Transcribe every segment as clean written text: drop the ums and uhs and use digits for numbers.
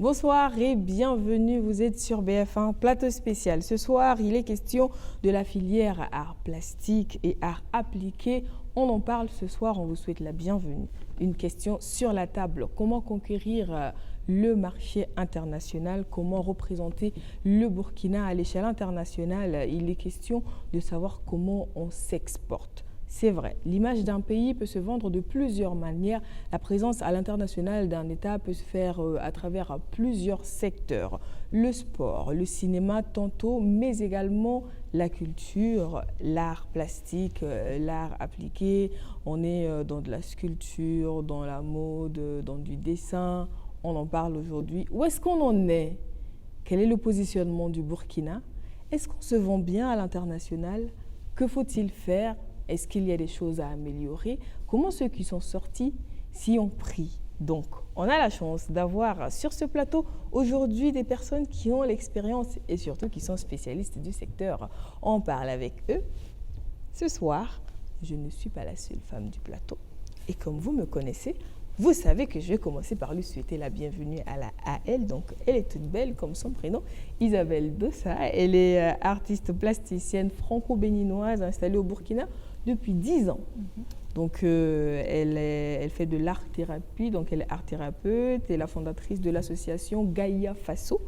Bonsoir et bienvenue, vous êtes sur BF1, plateau spécial. Ce soir, il est question de la filière art plastique et art appliqué. On en parle ce soir, on vous souhaite la bienvenue. Une question sur la table, comment conquérir le marché international, comment représenter le Burkina à l'échelle internationale. Il est question de savoir comment on s'exporte. C'est vrai, l'image d'un pays peut se vendre de plusieurs manières. La présence à l'international d'un État peut se faire à travers plusieurs secteurs. Le sport, le cinéma tantôt, mais également la culture, l'art plastique, l'art appliqué. On est dans de la sculpture, dans la mode, dans du dessin. On en parle aujourd'hui. Où est-ce qu'on en est? Quel est le positionnement du Burkina? Est-ce qu'on se vend bien à l'international? Que faut-il faire? Est-ce qu'il y a des choses à améliorer? Comment ceux qui sont sortis s'y ont pris? Donc, on a la chance d'avoir sur ce plateau aujourd'hui des personnes qui ont l'expérience et surtout qui sont spécialistes du secteur. On parle avec eux. Ce soir, je ne suis pas la seule femme du plateau. Et comme vous me connaissez, vous savez que je vais commencer par lui souhaiter la bienvenue à elle. Donc, elle est toute belle comme son prénom, Isabelle Dossa. Elle est artiste plasticienne franco-béninoise installée au Burkina depuis 10 ans. Donc, elle fait de l'art-thérapie, donc elle est art-thérapeute et la fondatrice de l'association Gaïa Faso,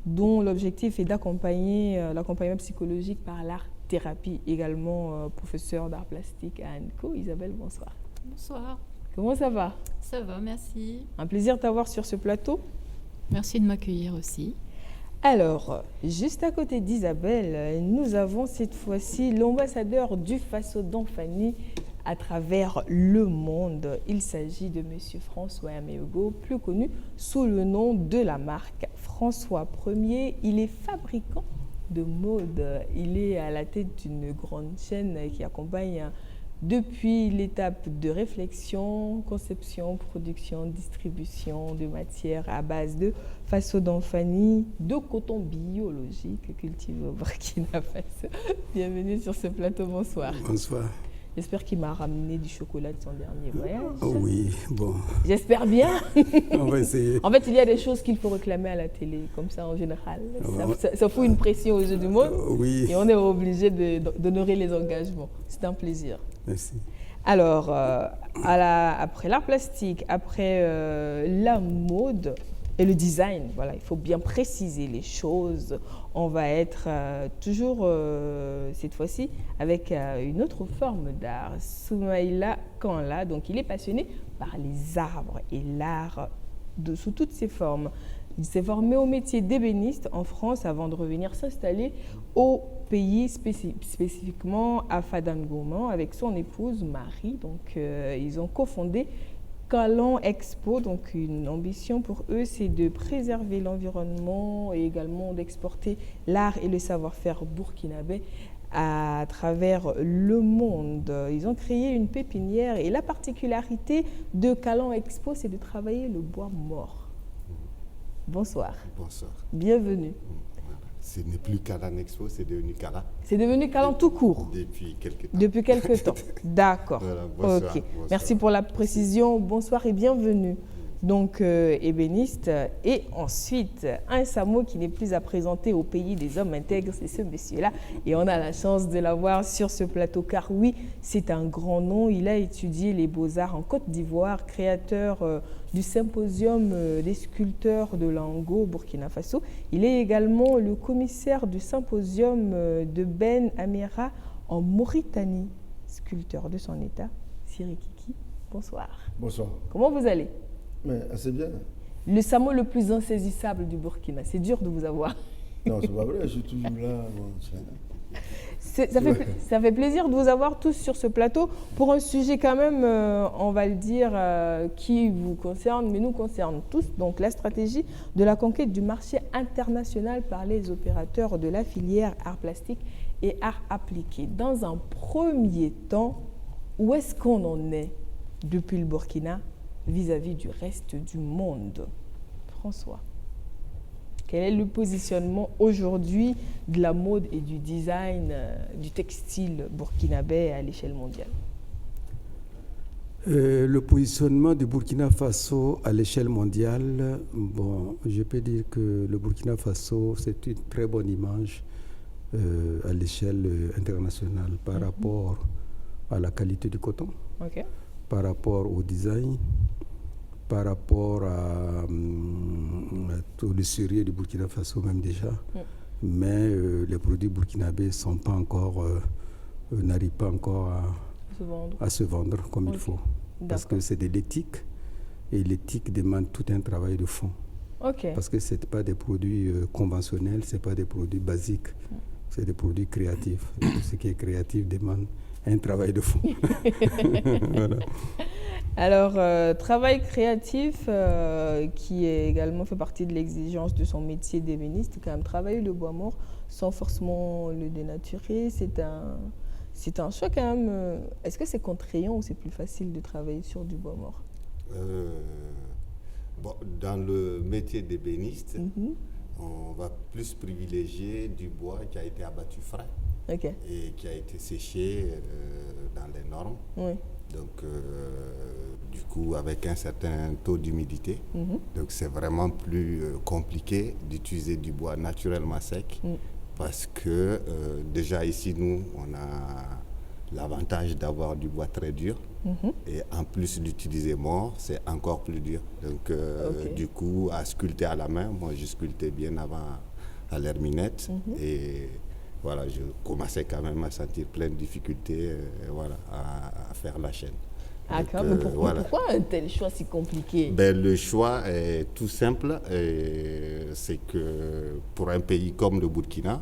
dont l'objectif est d'accompagner l'accompagnement psychologique par l'art-thérapie, également professeure d'art plastique à ANCO. Isabelle, bonsoir. Bonsoir. Comment ça va? Ça va, merci. Un plaisir de t'avoir sur ce plateau. Merci de m'accueillir aussi. Alors, juste à côté d'Isabelle, nous avons cette fois-ci l'ambassadeur du Faso Damphani à travers le monde. Il s'agit de Monsieur François Ameogo, plus connu sous le nom de la marque François Ier. Il est fabricant de mode. Il est à la tête d'une grande chaîne qui accompagne depuis l'étape de réflexion, conception, production, distribution de matières à base de Faso Damphani, de coton biologique cultivé au Burkina Faso. Bienvenue sur ce plateau, bonsoir. Bonsoir. J'espère qu'il m'a ramené du chocolat de son dernier voyage. Oh oui, bon. J'espère bien. On va essayer. En fait, il y a des choses qu'il faut réclamer à la télé, comme ça en général. Ça fout une pression aux yeux du monde. Oui. Et on est obligé d'honorer les engagements. C'est un plaisir. Merci. Alors, après l'art plastique, après la mode et le design, voilà, il faut bien préciser les choses. On va être toujours, cette fois-ci, avec une autre forme d'art. Soumaïla Kanla, donc il est passionné par les arbres et l'art sous toutes ses formes. Il s'est formé au métier d'ébéniste en France avant de revenir s'installer au pays, spécifiquement à Fadangouman, avec son épouse Marie. Donc, ils ont cofondé Calan Expo. Donc, une ambition pour eux, c'est de préserver l'environnement et également d'exporter l'art et le savoir-faire burkinabé à travers le monde. Ils ont créé une pépinière et la particularité de Calan Expo, c'est de travailler le bois mort. Bonsoir. Bonsoir. Bienvenue. Ce n'est plus Calan Expo, c'est devenu Cala. C'est devenu Calan tout court. Depuis quelques temps. Depuis quelques temps. D'accord. Voilà, bonsoir, Ok. bonsoir. Merci pour la précision. Bonsoir et bienvenue. Donc, ébéniste. Et ensuite, un Samo qui n'est plus à présenter au pays des hommes intègres, c'est ce monsieur-là. Et on a la chance de l'avoir sur ce plateau, car oui, c'est un grand nom. Il a étudié les beaux-arts en Côte d'Ivoire, créateur du symposium des sculpteurs de Lango, Burkina Faso. Il est également le commissaire du symposium de Ben Amira en Mauritanie, sculpteur de son état. Sirikiki, bonsoir. Bonsoir. Comment vous allez? Mais assez bien. Le Samo le plus insaisissable du Burkina, c'est dur de vous avoir. Non, c'est pas vrai, je suis toujours là. Bon, ça fait plaisir de vous avoir tous sur ce plateau pour un sujet quand même, on va le dire, qui vous concerne, mais nous concerne tous. Donc la stratégie de la conquête du marché international par les opérateurs de la filière art plastique et art appliqué. Dans un premier temps, où est-ce qu'on en est depuis le Burkina vis-à-vis du reste du monde? François, quel est le positionnement aujourd'hui de la mode et du design du textile burkinabé à l'échelle mondiale? Le positionnement du Burkina Faso à l'échelle mondiale, bon, je peux dire que le Burkina Faso, c'est une très bonne image à l'échelle internationale par rapport à la qualité du coton, par rapport au design, par rapport à tout le sérieux du Burkina Faso même déjà. Mais les produits burkinabés sont pas encore, n'arrivent pas encore à se vendre comme il faut. Parce que c'est de l'éthique et l'éthique demande tout un travail de fond. Parce que ce n'est pas des produits conventionnels, ce n'est pas des produits basiques, c'est des produits créatifs. Et ce qui est créatif demande un travail de fond. Voilà. Alors, travail créatif qui est également fait partie de l'exigence de son métier d'ébéniste, quand même travailler le bois mort sans forcément le dénaturer, c'est un choix quand même. Est-ce que c'est contraignant ou c'est plus facile de travailler sur du bois mort? Bon, dans le métier d'ébéniste, on va plus privilégier du bois qui a été abattu frais et qui a été séché dans les normes. Donc, du coup, avec un certain taux d'humidité. Donc, c'est vraiment plus compliqué d'utiliser du bois naturellement sec. Parce que déjà ici, nous, on a l'avantage d'avoir du bois très dur. Et en plus d'utiliser mort, c'est encore plus dur. Donc, du coup, à sculpter à la main, moi, je sculptais bien avant à l'herminette. Et voilà, je commençais quand même à sentir plein de difficultés à faire la chaîne. Mais pourquoi un tel choix si compliqué? Le choix est tout simple. C'est que pour un pays comme le Burkina,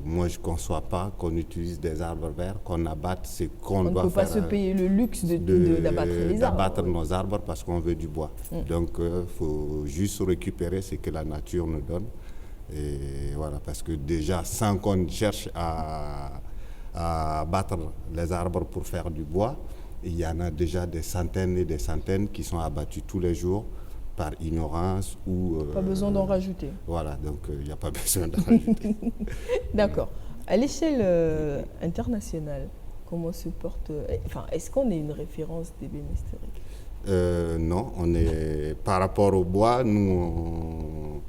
moi je ne conçois pas qu'on utilise des arbres verts, qu'on abatte. C'est qu'on doit faire. On ne peut pas se payer le luxe d'abattre les arbres. D'abattre nos arbres parce qu'on veut du bois. Donc il faut juste récupérer ce que la nature nous donne. Et voilà, parce que déjà, sans qu'on cherche à abattre les arbres pour faire du bois, il y en a déjà des centaines et des centaines qui sont abattus tous les jours par ignorance ou... Pas besoin d'en rajouter. Voilà, donc il n'y a pas besoin d'en rajouter. D'accord. À l'échelle internationale, comment se porte... est-ce qu'on est une référence d'ébénisterie? Non, on est... Par rapport au bois, nous...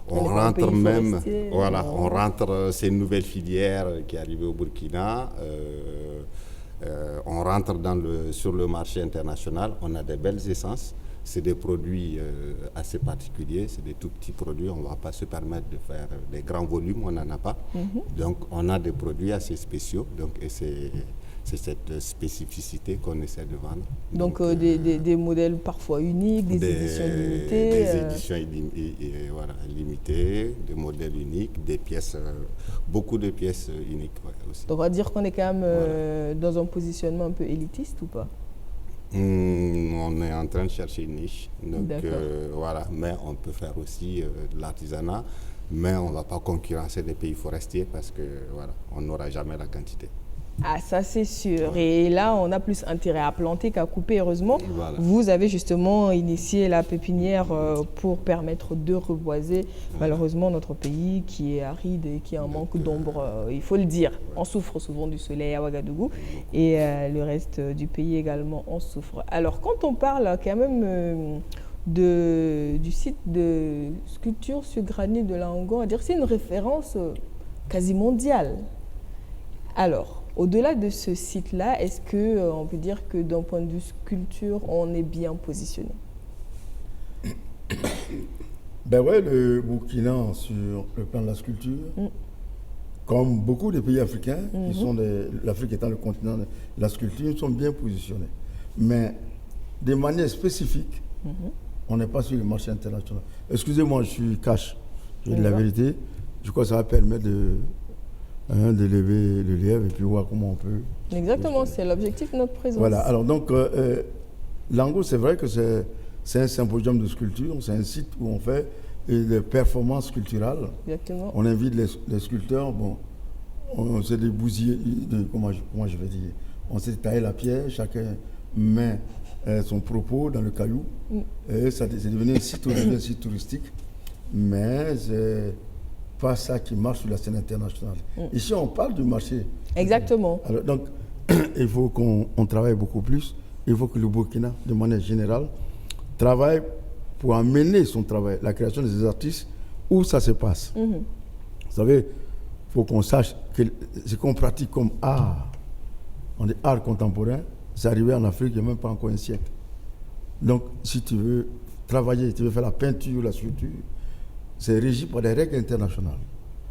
On rentre même, on rentre ces nouvelles filières qui arrivent au Burkina. On rentre sur le marché international. On a des belles essences. C'est des produits assez particuliers. C'est des tout petits produits. On ne va pas se permettre de faire des grands volumes. On n'en a pas. Donc, on a des produits assez spéciaux. Donc, et c'est cette spécificité qu'on essaie de vendre. Donc des modèles parfois uniques, des éditions limitées. Des éditions limitées, des modèles uniques, des pièces, beaucoup de pièces uniques aussi. Donc on va dire qu'on est quand même dans un positionnement un peu élitiste ou pas? On est en train de chercher une niche. Donc mais on peut faire aussi de l'artisanat, mais on ne va pas concurrencer les pays forestiers parce que on n'aura jamais la quantité. Ah, ça c'est sûr. Et là, on a plus intérêt à planter qu'à couper, heureusement. Vous avez justement initié la pépinière pour permettre de reboiser. Malheureusement, notre pays qui est aride et qui a un manque d'ombre, il faut le dire. On souffre souvent du soleil à Ouagadougou et le reste du pays également en souffre. Alors, quand on parle quand même du site de sculpture sur granit de Langon, on va dire que c'est une référence quasi mondiale. Alors, au-delà de ce site-là, est-ce qu'on peut dire que d'un point de vue sculpture, on est bien positionné? Le Burkina, sur le plan de la sculpture, comme beaucoup de pays africains, l'Afrique étant le continent de la sculpture, sont bien positionnés. Mais de manière spécifique, on n'est pas sur le marché international. Excusez-moi, je suis cash, je dis la vérité. Je crois que ça va permettre de lever le lièvre et puis voir comment on peut... Exactement, c'est l'objectif de notre présence. Voilà, alors donc, Langon, c'est vrai que c'est un symposium de sculpture, c'est un site où on fait des performances sculpturales. Exactement. On invite les sculpteurs, on s'est débousillé, comment je vais dire, on s'est taillé la pierre, chacun met son propos dans le caillou, et c'est devenu un site touristique, mais c'est pas ça qui marche sur la scène internationale. Ici, on parle du marché. Exactement. Alors, donc, il faut qu'on travaille beaucoup plus il faut que le Burkina, de manière générale, travaille pour amener son travail, la création des artistes, où ça se passe. Vous savez, il faut qu'on sache que ce qu'on pratique comme art, on dit art contemporain, c'est arrivé en Afrique il n'y a même pas encore un siècle. Donc, si tu veux travailler, tu veux faire la peinture, la sculpture, c'est régi par des règles internationales.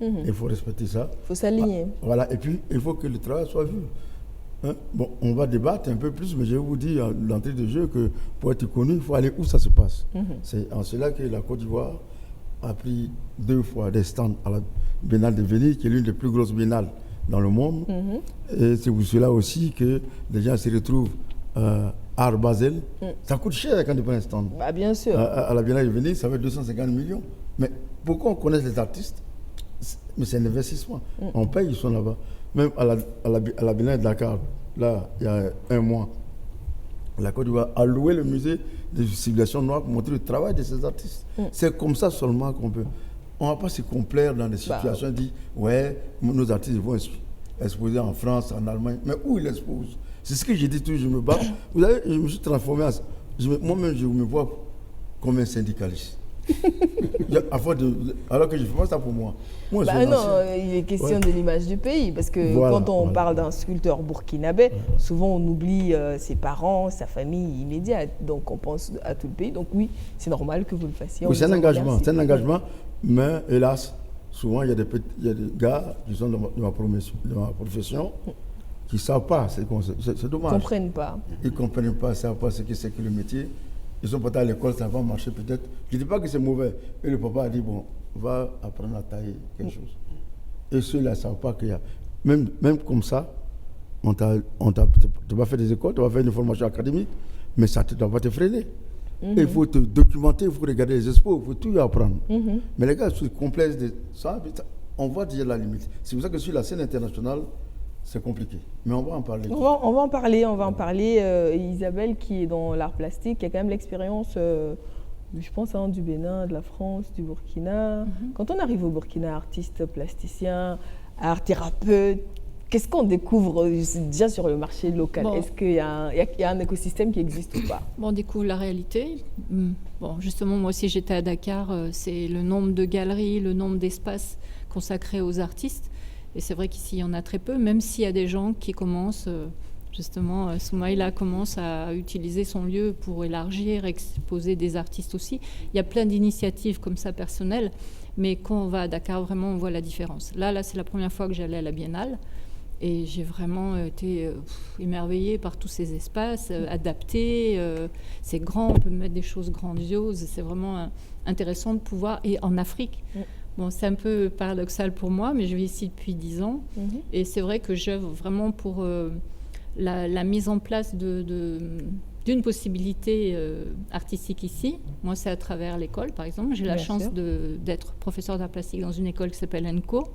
Il faut respecter ça. Il faut s'aligner. Voilà, et puis il faut que le travail soit vu. Hein? Bon, on va débattre un peu plus, mais je vais vous dire d'entrée de jeu que pour être connu, il faut aller où ça se passe. C'est en cela que la Côte d'Ivoire a pris 2 fois des stands à la Biennale de Venise, qui est l'une des plus grosses biennales dans le monde. Et c'est pour cela aussi que les gens se retrouvent à Art Basel. Ça coûte cher quand tu prends un stand. Bah, bien sûr. À la Biennale de Venise, ça fait 250 millions. Mais pourquoi on connaît les artistes? Mais c'est un investissement. On paye, ils sont là-bas. Même à la Biennale de Dakar, là, il y a 1 mois, la Côte d'Ivoire a loué le musée des civilisations noires pour montrer le travail de ces artistes. C'est comme ça seulement qu'on peut. On ne va pas se complaire dans des situations et dire, ouais, nos artistes vont exposer en France, en Allemagne. Mais où ils exposent? C'est ce que j'ai dit toujours, je me bats. Vous savez, je me suis transformé moi-même, je me vois comme un syndicaliste. Alors que je ne fais pas ça pour moi. Moi non, il est question de l'image du pays, parce que quand on parle d'un sculpteur burkinabé, souvent on oublie ses parents, sa famille immédiate, donc on pense à tout le pays. Donc oui, c'est normal que vous le fassiez. Oui, c'est un engagement, mais hélas, souvent il y a des gars qui sont de ma profession qui ne savent pas, c'est dommage. Ils ne comprennent pas. Ils ne comprennent pas, ils ne savent pas ce que c'est que le métier. Ils sont partis à l'école, ça va marcher peut-être. Je ne dis pas que c'est mauvais. Et le papa a dit, bon, va apprendre à tailler quelque chose. Et ceux-là ne savent pas qu'il y a... Même comme ça, tu vas faire des écoles, tu vas faire une formation académique, mais ça ne doit pas te freiner. Il faut te documenter, il faut regarder les expos, il faut tout apprendre. Mais les gars, c'est complexe. On voit déjà la limite. C'est pour ça que sur la scène internationale, c'est compliqué, mais on va en parler. On va en parler. Isabelle, qui est dans l'art plastique, qui a quand même l'expérience, je pense, du Bénin, de la France, du Burkina. Quand on arrive au Burkina, artiste plasticien, art thérapeute, qu'est-ce qu'on découvre déjà sur le marché local? Est-ce qu'il y a un écosystème qui existe ou pas? On découvre la réalité. Bon, justement, moi aussi j'étais à Dakar, c'est le nombre de galeries, le nombre d'espaces consacrés aux artistes. Et c'est vrai qu'ici, il y en a très peu, même s'il y a des gens qui commencent, justement, Soumaïla commence à utiliser son lieu pour élargir, exposer des artistes aussi. Il y a plein d'initiatives comme ça personnelles, mais quand on va à Dakar, vraiment, on voit la différence. Là, c'est la première fois que j'allais à la Biennale, et j'ai vraiment été émerveillée par tous ces espaces, adaptés. C'est grand, on peut mettre des choses grandioses, c'est vraiment intéressant de pouvoir, et en Afrique. Bon, c'est un peu paradoxal pour moi, mais je vis ici depuis 10 ans. Et c'est vrai que j'œuvre vraiment pour la mise en place d'une possibilité artistique ici. Moi, c'est à travers l'école, par exemple. J'ai la chance d'être professeur d'art plastique dans une école qui s'appelle ENCO.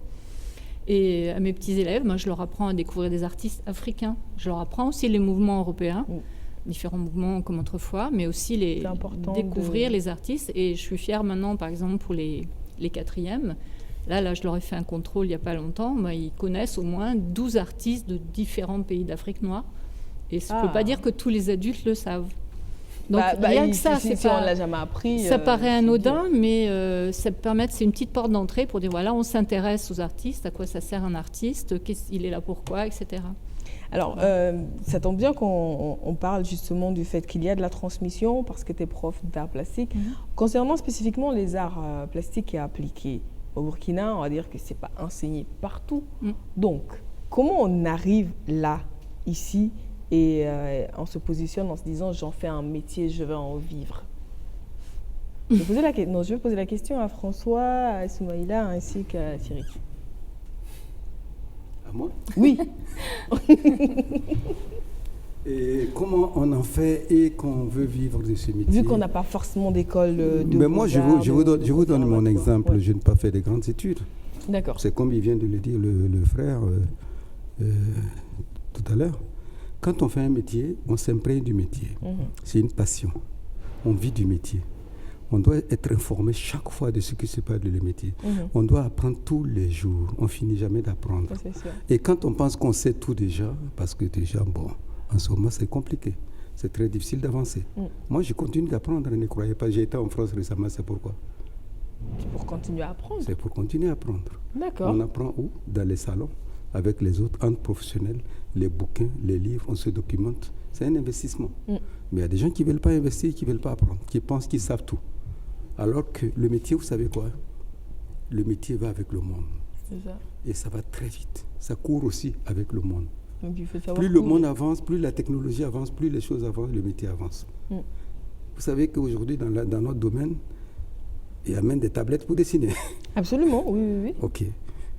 Et à mes petits élèves, moi, je leur apprends à découvrir des artistes africains. Je leur apprends aussi les mouvements européens, différents mouvements comme autrefois, mais aussi découvrir les artistes. Et je suis fière maintenant, par exemple, pour les 4e. Là, je leur ai fait un contrôle il n'y a pas longtemps. Ils connaissent au moins 12 artistes de différents pays d'Afrique noire. Et je ne peux pas dire que tous les adultes le savent. Donc, rien que ça, si on ne l'a jamais appris. Ça paraît anodin, mais ça permet, c'est une petite porte d'entrée pour dire, voilà, on s'intéresse aux artistes, à quoi ça sert un artiste, il est là pourquoi, etc. Alors, ça tombe bien qu'on parle justement du fait qu'il y a de la transmission, parce que tu es prof d'art plastique. Concernant spécifiquement les arts plastiques et appliqués, au Burkina, on va dire que ce n'est pas enseigné partout. Donc, comment on arrive là, ici, et on se positionne en se disant, j'en fais un métier, je vais en vivre? Je vais poser la question à François, à Soumaïla, ainsi qu'à Thierry. À moi? Oui. Et comment on en fait et qu'on veut vivre de ce métier? Vu qu'on n'a pas forcément d'école de Mais moi, je vous donne mon exemple. Je n'ai pas fait de grandes études. D'accord. C'est comme il vient de le dire le frère tout à l'heure. Quand on fait un métier, on s'imprègne du métier. C'est une passion. On vit du métier. On doit être informé chaque fois de ce qui se passe dans le métier. On doit apprendre tous les jours. On finit jamais d'apprendre. Et quand on pense qu'on sait tout déjà, parce que déjà, bon, en ce moment, c'est compliqué. c'est très difficile d'avancer. Moi, je continue d'apprendre, ne croyez pas. J'ai été en France récemment, c'est pourquoi. C'est pour continuer à apprendre. C'est pour continuer à apprendre. D'accord. On apprend où? Dans les salons, avec les autres entre professionnels, les bouquins, les livres, on se documente. C'est un investissement. Mais il y a des gens qui ne veulent pas investir, qui ne veulent pas apprendre, qui pensent qu'ils savent tout. Alors que le métier, vous savez quoi? Le métier va avec le monde. C'est ça. Et ça va très vite. Ça court aussi avec le monde. Donc, il faut savoir Plus le monde avance, plus la technologie avance, plus les choses avancent, le métier avance. Vous savez qu'aujourd'hui, dans notre domaine, il y a même des tablettes pour dessiner. Absolument, oui. OK.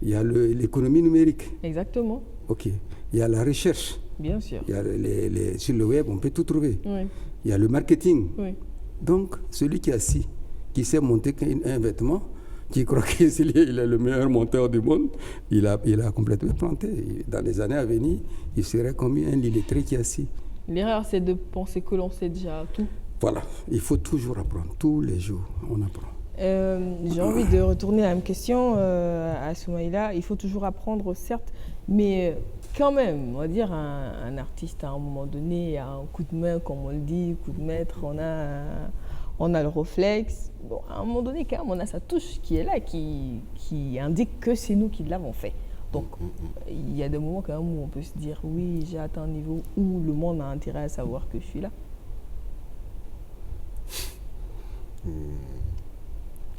Il y a l'économie numérique. Exactement. OK. Il y a la recherche. Bien sûr. Il y a sur le web, on peut tout trouver. Oui. Il y a le marketing. Oui. Donc, celui qui est assis, qui sait monter un vêtement, qui croit qu'il est le meilleur monteur du monde, il a complètement planté. Dans les années à venir, il serait comme un illettré qui est assis. L'erreur, c'est de penser que l'on sait déjà tout. Voilà. Il faut toujours apprendre. Tous les jours, on apprend. J'ai envie de retourner à la même question à Soumaïla. Il faut toujours apprendre, certes, mais quand même, on va dire, un artiste, à un moment donné, a un coup de main, comme on le dit, coup de maître, on a le réflexe. Bon, à un moment donné, quand même, on a sa touche qui est là, qui indique que c'est nous qui l'avons fait. Donc, il y a des moments quand même où on peut se dire, oui, j'ai atteint un niveau où le monde a intérêt à savoir que je suis là.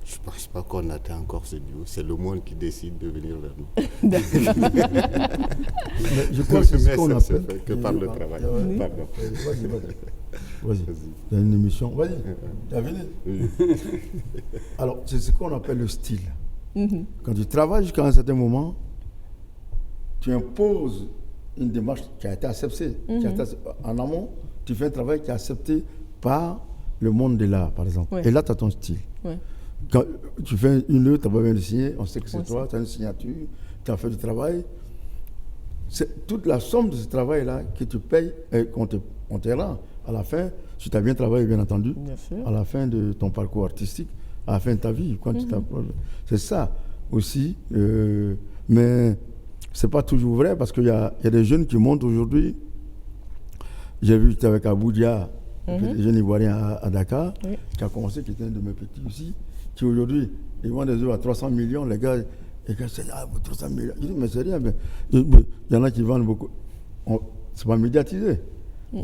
Je ne pense pas qu'on atteint encore ce niveau. C'est le monde qui décide de venir vers nous. Je crois que c'est ce qu'on appelle. Que par le travail. Pardon. Vas-y. Il y a une émission. Vas-y. Tu as venu. Alors, c'est ce qu'on appelle le style. Quand tu travailles jusqu'à un certain moment, tu imposes une démarche qui a été acceptée. En amont, tu fais un travail qui est accepté par le monde de l'art, par exemple. Ouais. Et là, tu as ton style. Ouais. Quand tu fais une œuvre, tu n'as pas besoin de signer, on sait que c'est toi, tu as une signature, tu as fait du travail. C'est toute la somme de ce travail-là que tu payes et qu'on te rend à la fin, si tu as bien travaillé, bien entendu, Bien sûr. à la fin de ton parcours artistique, à la fin de ta vie, quand tu t'approches. C'est ça aussi. Mais ce n'est pas toujours vrai parce qu'il y a des jeunes qui montent aujourd'hui. J'ai vu, j'étais avec Aboudia, des jeunes Ivoiriens à Dakar, qui a commencé, qui était un de mes petits aussi, qui aujourd'hui, ils vendent des œuvres à 300 millions, les gars, c'est 300 millions. Je dis, mais c'est rien, mais il y en a qui vendent beaucoup. C'est pas médiatisé.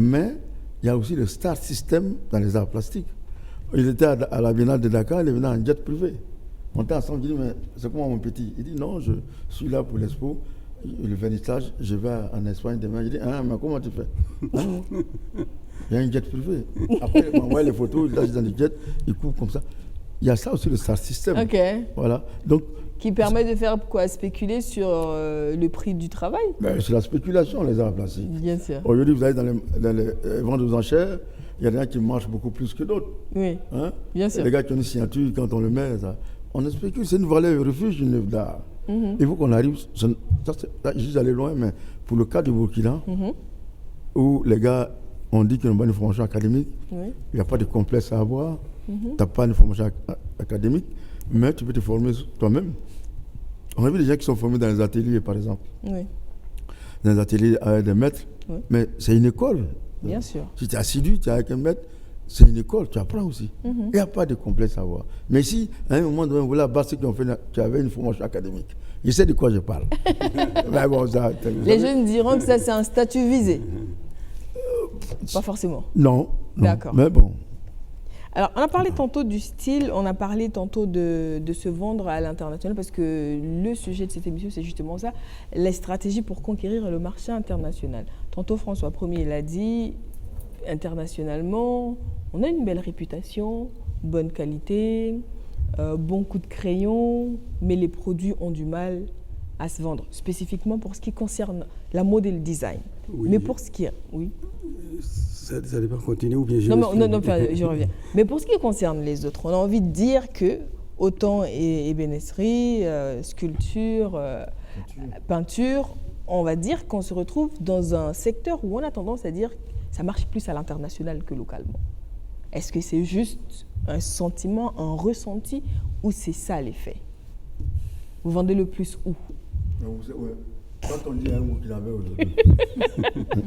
Mais il y a aussi le star system dans les arts plastiques. Il était à la Biennale de Dakar, il est venu en jet privé. On était ensemble, je dis, mais c'est comment mon petit? Il dit, non, je suis là pour l'expo, le vernissage, je vais en Espagne demain. Je dis, mais comment tu fais? Il y a un jet privé. Après, il m'envoie les photos, il lâche dans le jet, il coupe comme ça. Il y a ça aussi, le star system. Ok. Voilà. Donc, Qui permet de faire quoi? Spéculer sur le prix du travail? C'est la spéculation, les arts plastiques. Bien sûr. Aujourd'hui, vous allez dans les ventes aux enchères, il y a des gens qui marchent beaucoup plus que d'autres. Oui, Hein? bien sûr. Les gars qui ont une signature, quand on le met, on spécule, c'est une valeur refuge, une œuvre d'art. Il faut qu'on arrive, je suis allé loin, mais pour le cas du Burkina, où les gars ont dit qu'ils n'ont pas une formation académique, il n'y a pas de complexe à avoir, tu n'as pas une formation académique, mais tu peux te former toi-même. On a vu des gens qui sont formés dans les ateliers, par exemple. Oui, Dans les ateliers avec des maîtres, mais c'est une école. bien sûr. Si tu es assidu, tu es avec un maître, c'est une école, tu apprends aussi. Il n'y a pas de complexe à avoir. Mais si, à un moment donné, voilà, ceux qui ont fait, tu avais une formation académique, je sais de quoi je parle. Mais bon, Les jeunes diront que ça, c'est un statut visé. Pas forcément. Non. D'accord. Mais bon. Alors, on a parlé tantôt du style, on a parlé tantôt de se vendre à l'international, parce que le sujet de cette émission, c'est justement ça, les stratégies pour conquérir le marché international. Tantôt, François Ier l'a dit, internationalement, on a une belle réputation, bonne qualité, bon coup de crayon, mais les produits ont du mal à se vendre, spécifiquement pour ce qui concerne la mode et le design. Oui. Mais pour ce qui est... Oui. Ça dépend, continuer ou bien je... Non, je reviens. Mais pour ce qui concerne les autres, on a envie de dire que autant ébénisterie, sculpture, peinture, on va dire qu'on se retrouve dans un secteur où on a tendance à dire que ça marche plus à l'international que localement. Est-ce que c'est juste un sentiment, un ressenti, ou c'est ça l'effet? Vous vendez le plus où? Quand on dit un Burkinabé aujourd'hui,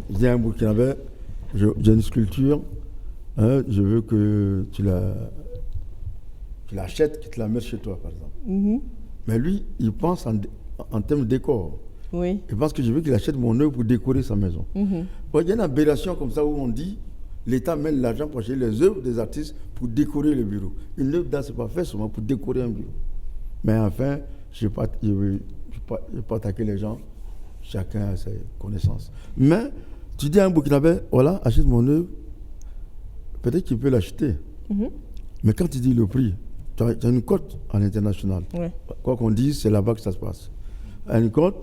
je dis un Burkinabé, j'ai une sculpture, hein, je veux que tu l'achètes, que tu la mettes chez toi, par exemple. Mais lui, il pense en termes de décor. Oui. Il pense que je veux qu'il achète mon œuvre pour décorer sa maison. Bon, il y a une aberration comme ça où on dit l'État met l'argent pour acheter les œuvres des artistes pour décorer le bureau. Une œuvre d'art, ce n'est pas fait seulement pour décorer un bureau. Mais enfin, je ne vais pas attaquer les gens. Chacun a ses connaissances. Mais tu dis à un Burkinabé, voilà, achète mon œuvre. Peut-être qu'il peut l'acheter. Mais quand tu dis le prix, tu as une cote à l'international. Ouais. Quoi qu'on dise, c'est là-bas que ça se passe. À une cote,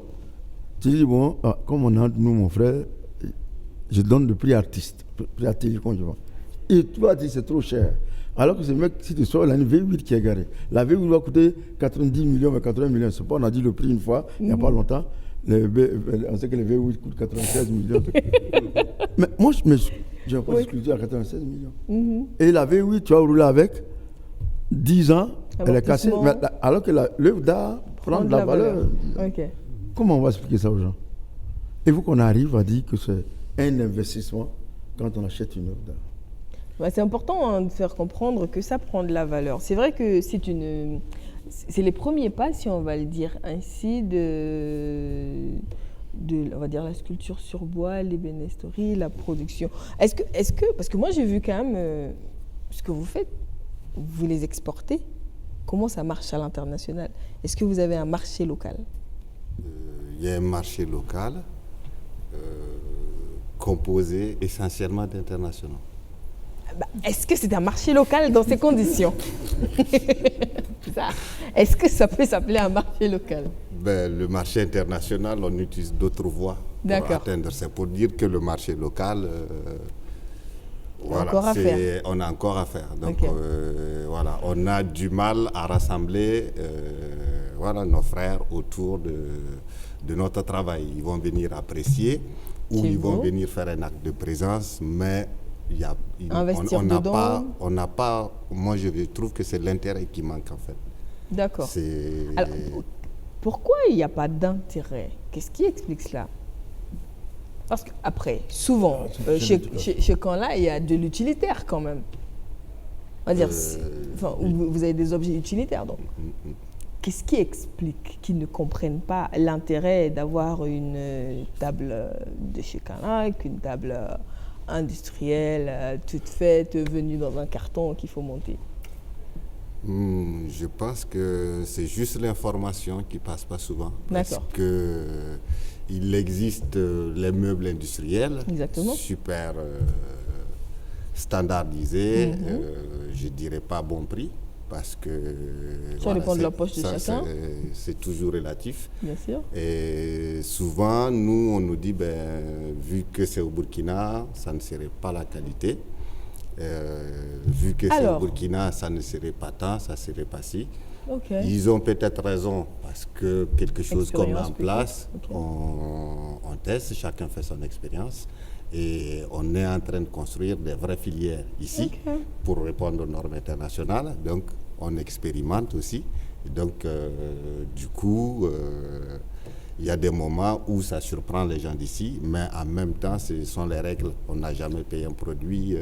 tu dis, bon, comme on a, nous, mon frère, je donne le prix artiste, prix atelier qu'on vend. Et toi, tu dis, c'est trop cher. Alors que ce mec, si tu sors, il a une V8 qui est garée. La V8 va coûter 90 millions, mais 80 millions. C'est pas, on a dit le prix une fois, il n'y a pas longtemps. On sait que les V8 coûtent 96 millions. Mais moi, j'ai pas discuté à 96 millions. Et la V8, tu vas rouler avec 10 ans, elle est cassée. Mais alors que l'œuvre d'art prend de la valeur. Okay. Comment on va expliquer ça aux gens? Et vous qu'on arrive à dire que c'est un investissement quand on achète une œuvre d'art. Bah, c'est important de faire comprendre que ça prend de la valeur. C'est vrai que c'est les premiers pas, si on va le dire ainsi, on va dire la sculpture sur bois, l'ébénisterie, la production. Est-ce que, parce que moi j'ai vu quand même ce que vous faites, vous les exportez. Comment ça marche à l'international? Est-ce que vous avez un marché local? Il y a un marché local composé essentiellement d'internationaux. Est-ce que c'est un marché local dans ces conditions? Est-ce que ça peut s'appeler un marché local? Le marché international, on utilise d'autres voies pour atteindre. C'est pour dire que le marché local, voilà, on a encore à faire. Donc voilà, on a du mal à rassembler voilà, nos frères autour de notre travail. Ils vont venir apprécier ou ils vont venir faire un acte de présence, mais on n'a pas, moi je trouve que c'est l'intérêt qui manque en fait. D'accord. Alors, pourquoi il n'y a pas d'intérêt? Qu'est-ce qui explique cela? Parce qu'après, souvent, chez Canla, il y a de l'utilitaire quand même. On va dire, vous avez des objets utilitaires donc. Qu'est-ce qui explique qu'ils ne comprennent pas l'intérêt d'avoir une table de chez Canla qu'une table industrielle, toute faite, venue dans un carton qu'il faut monter? Je pense que c'est juste l'information qui ne passe pas souvent. Parce qu'il existe les meubles industriels, super standardisés, je ne dirais pas bon prix. Parce que ça dépend de la poche de chacun. C'est toujours relatif. Bien sûr. Et souvent, nous, on nous dit, vu que c'est au Burkina, ça ne serait pas la qualité. Vu que c'est au Burkina, ça ne serait pas tant, ça serait pas si. Ils ont peut-être raison parce que quelque chose qu'on met en place, on teste, chacun fait son expérience. Et on est en train de construire des vraies filières ici pour répondre aux normes internationales. Donc, on expérimente aussi. Donc, du coup, il y a des moments où ça surprend les gens d'ici, mais en même temps, ce sont les règles. On n'a jamais payé un produit.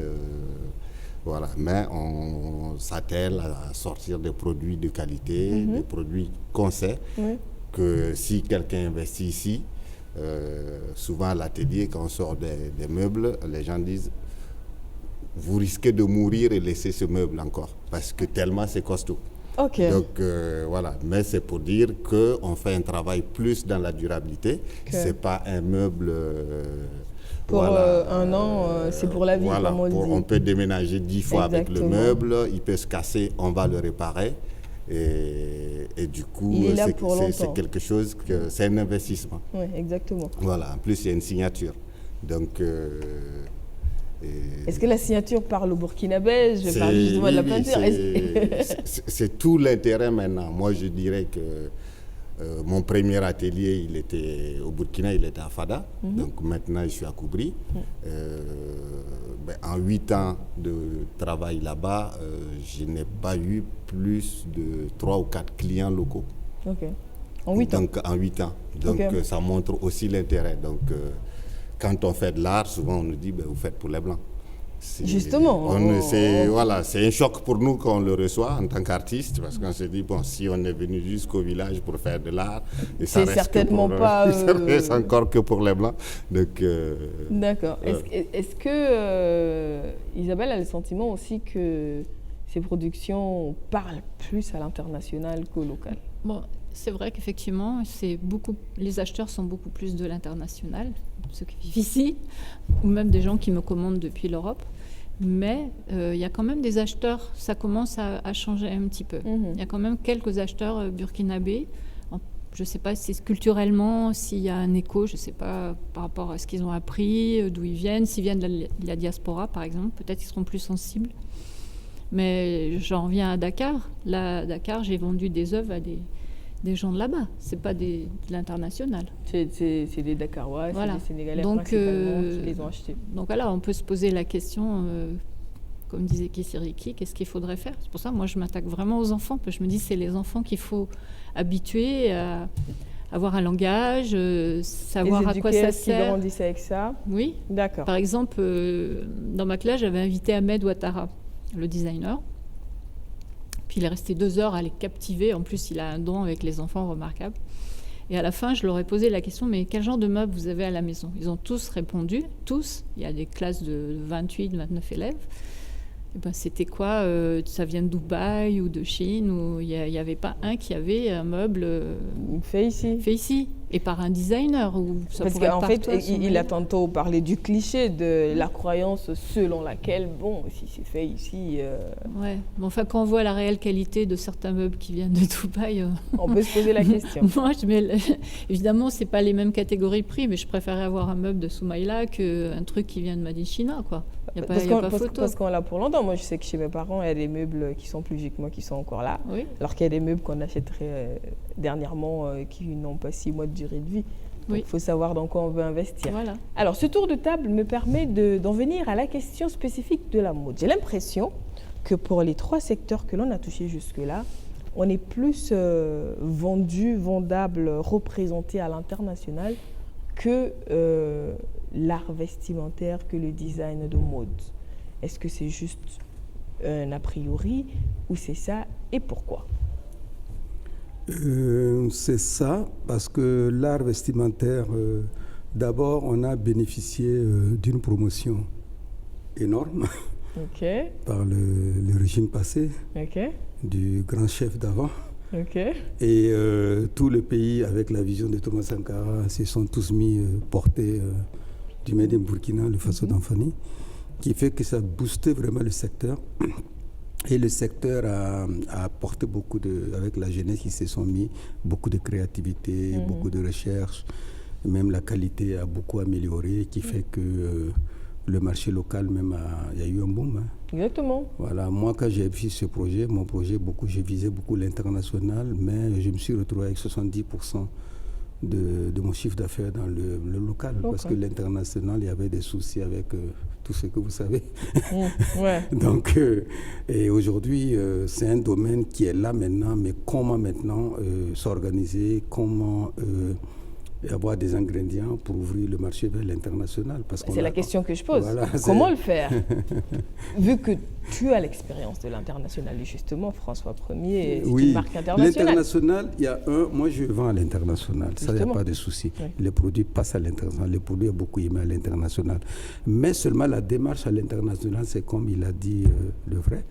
Voilà. Mais on s'attelle à sortir des produits de qualité, des produits qu'on sait que si quelqu'un investit ici, souvent à l'atelier, quand on sort des meubles, les gens disent vous risquez de mourir et laisser ce meuble encore parce que tellement c'est costaud. Donc voilà, mais c'est pour dire qu'on fait un travail plus dans la durabilité. C'est pas un meuble pour un an, c'est pour la vie, comme on dit. On peut déménager 10 fois avec le meuble, il peut se casser, on va le réparer. Et du coup, c'est quelque chose que c'est un investissement. Oui, exactement. Voilà, en plus, il y a une signature. Donc, est-ce que la signature parle au burkinabé? Je parle justement de la peinture. C'est tout l'intérêt maintenant. Moi, je dirais que mon premier atelier, il était au Burkina, il était à Fada. Donc maintenant, je suis à Koubri. En 8 ans de travail là-bas, je n'ai pas eu plus de 3 ou 4 clients locaux. En 8 ans. Donc en 8 ans. Donc ça montre aussi l'intérêt. Donc quand on fait de l'art, souvent on nous dit, vous faites pour les Blancs. Justement. Voilà, c'est un choc pour nous quand on le reçoit en tant qu'artiste, parce qu'on se dit, si on est venu jusqu'au village pour faire de l'art, c'est certainement pas... Ça reste encore que pour les Blancs. D'accord. Est-ce que Isabelle a le sentiment aussi que ces productions parlent plus à l'international qu'au local? Bon, c'est vrai qu'effectivement, les acheteurs sont beaucoup plus de l'international, ceux qui vivent ici, ou même des gens qui me commandent depuis l'Europe. Mais il y a quand même des acheteurs, ça commence à changer un petit peu. Il y a quand même quelques acheteurs burkinabés. Je ne sais pas si culturellement, s'il y a un écho, je ne sais pas par rapport à ce qu'ils ont appris, d'où ils viennent, s'ils viennent de la diaspora par exemple, peut-être qu'ils seront plus sensibles. Mais j'en reviens à Dakar. Là, à Dakar, j'ai vendu des œuvres à des gens de là-bas. C'est pas de l'international. C'est des Dakarois, voilà. C'est des Sénégalais principalement qui les ont achetés. Donc voilà, on peut se poser la question, comme disait Kissiriki, qu'est-ce qu'il faudrait faire? C'est pour ça, moi, je m'attaque vraiment aux enfants, parce que je me dis c'est les enfants qu'il faut habituer à avoir un langage, savoir à quoi ça sert. Les grandissent avec ça. Oui. D'accord. Par exemple, dans ma classe, j'avais invité Ahmed Ouattara, le designer. Puis il est resté 2 heures à les captiver. En plus, il a un don avec les enfants remarquable. Et à la fin, je leur ai posé la question, mais quel genre de meubles vous avez à la maison? Ils ont tous répondu, tous. Il y a des classes de 28, 29 élèves. Et ben, c'était quoi? Ça vient de Dubaï ou de Chine? Ou il n'y avait pas un qui avait un meuble fait ici. Et par un designer. Parce qu'en fait, il a tantôt parlé du cliché de la croyance selon laquelle, si c'est fait ici... Ouais. Bon, enfin, quand on voit la réelle qualité de certains meubles qui viennent de Dubaï... On peut se poser la question. Moi, évidemment, ce n'est pas les mêmes catégories de prix, mais je préférais avoir un meuble de Soumaïla qu'un truc qui vient de Madinchina, quoi. Il n'y a pas photo. Parce qu'on l'a pour longtemps. Moi, je sais que chez mes parents, il y a des meubles qui sont plus vieux que moi qui sont encore là. Oui. Alors qu'il y a des meubles qu'on achèterait dernièrement qui n'ont pas 6 mois de durée de vie. Donc, il faut savoir dans quoi on veut investir. Voilà. Alors, ce tour de table me permet d'en venir à la question spécifique de la mode. J'ai l'impression que pour les 3 secteurs que l'on a touchés jusque-là, on est plus vendable, représenté à l'international que l'art vestimentaire, que le design de mode. Est-ce que c'est juste un a priori ou c'est ça et pourquoi? C'est ça, parce que l'art vestimentaire, d'abord, on a bénéficié d'une promotion énorme par le régime passé du grand chef d'avant. Et tous les pays, avec la vision de Thomas Sankara, se sont tous mis portés du Made in Burkina, le Faso d'Anfani, qui fait que ça boostait vraiment le secteur. Et le secteur a apporté beaucoup avec la jeunesse qui se sont mis, beaucoup de créativité, beaucoup de recherche. Même la qualité a beaucoup amélioré, qui fait que le marché local même, il y a eu un boom. Hein. Exactement. Voilà, moi quand j'ai vu ce projet, j'ai visé beaucoup l'international, mais je me suis retrouvé avec 70% de mon chiffre d'affaires dans le local, parce que l'international, il y avait des soucis avec tout ce que vous savez. Donc, et aujourd'hui, c'est un domaine qui est là maintenant, mais comment maintenant s'organiser, comment avoir des ingrédients pour ouvrir le marché vers l'international. C'est la question que je pose. Voilà, comment le faire? Vu que tu as l'expérience de l'international, et justement, François Ier, c'est une marque internationale. L'international, il y a moi je vends à l'international, ça, il n'y a pas de souci. Les produits passent à l'international, les produits sont beaucoup aimés à l'international. Mais seulement la démarche à l'international, c'est comme il a dit le vrai,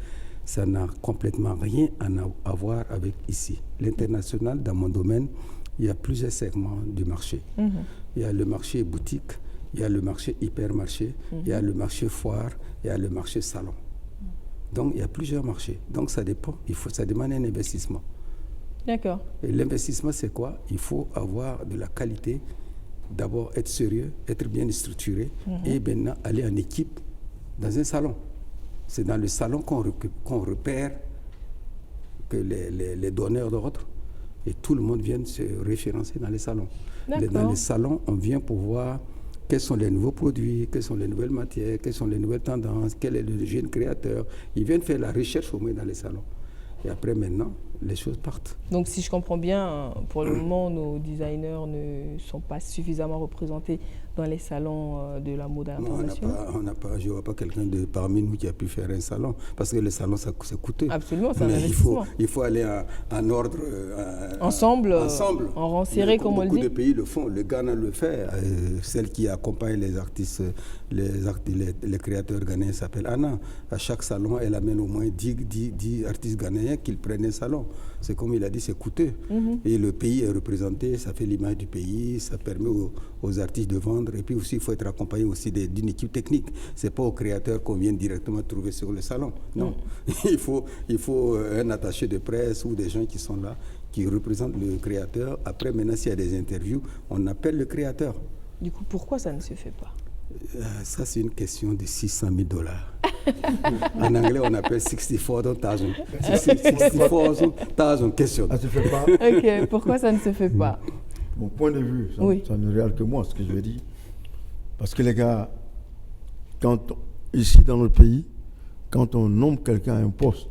ça n'a complètement rien à voir avec ici. L'international, dans mon domaine, il y a plusieurs segments du marché. Il y a le marché boutique, il y a le marché hypermarché, il y a le marché foire, il y a le marché salon. Donc, il y a plusieurs marchés. Donc, ça dépend. Ça demande un investissement. D'accord. Et l'investissement, c'est quoi? Il faut avoir de la qualité. D'abord, être sérieux, être bien structuré et maintenant aller en équipe dans un salon. C'est dans le salon qu'on repère que les donneurs d'ordre et tout le monde vient se référencer dans les salons. Dans les salons, on vient pour voir quels sont les nouveaux produits, quelles sont les nouvelles matières, quelles sont les nouvelles tendances, quel est le jeune créateur. Ils viennent faire la recherche au moins dans les salons. Et après, maintenant, les choses partent. Donc, si je comprends bien, pour le moment, nos designers ne sont pas suffisamment représentés dans les salons de la mode à l'international? Je ne vois pas quelqu'un parmi nous qui a pu faire un salon, parce que le salon, c'est coûteux. Absolument, c'est un investissement. Il faut aller en ordre. Ensemble, en rang serré, comme on le dit. Beaucoup de pays le font. Le Ghana le fait. Celle qui accompagne les artistes, les créateurs ghanéens s'appelle Anna. À chaque salon, elle amène au moins 10 artistes ghanéens qui prennent un salon. C'est comme il a dit, c'est coûteux. Et le pays est représenté, ça fait l'image du pays, ça permet aux artistes de vendre. Et puis aussi, il faut être accompagné aussi d'une équipe technique. Ce n'est pas aux créateurs qu'on vient directement trouver sur le salon. Non. Il faut un attaché de presse ou des gens qui sont là, qui représentent le créateur. Après, maintenant, s'il y a des interviews, on appelle le créateur. Du coup, pourquoi ça ne se fait pas? Ça, c'est une question de $600,000. En anglais, on appelle 64,000. 64,000 questions. Ça ne se fait pas. Ok, pourquoi ça ne se fait pas? Mon point de vue, ça ne regarde que moi, ce que je vais dire. Parce que les gars, ici dans notre pays, quand on nomme quelqu'un à un poste,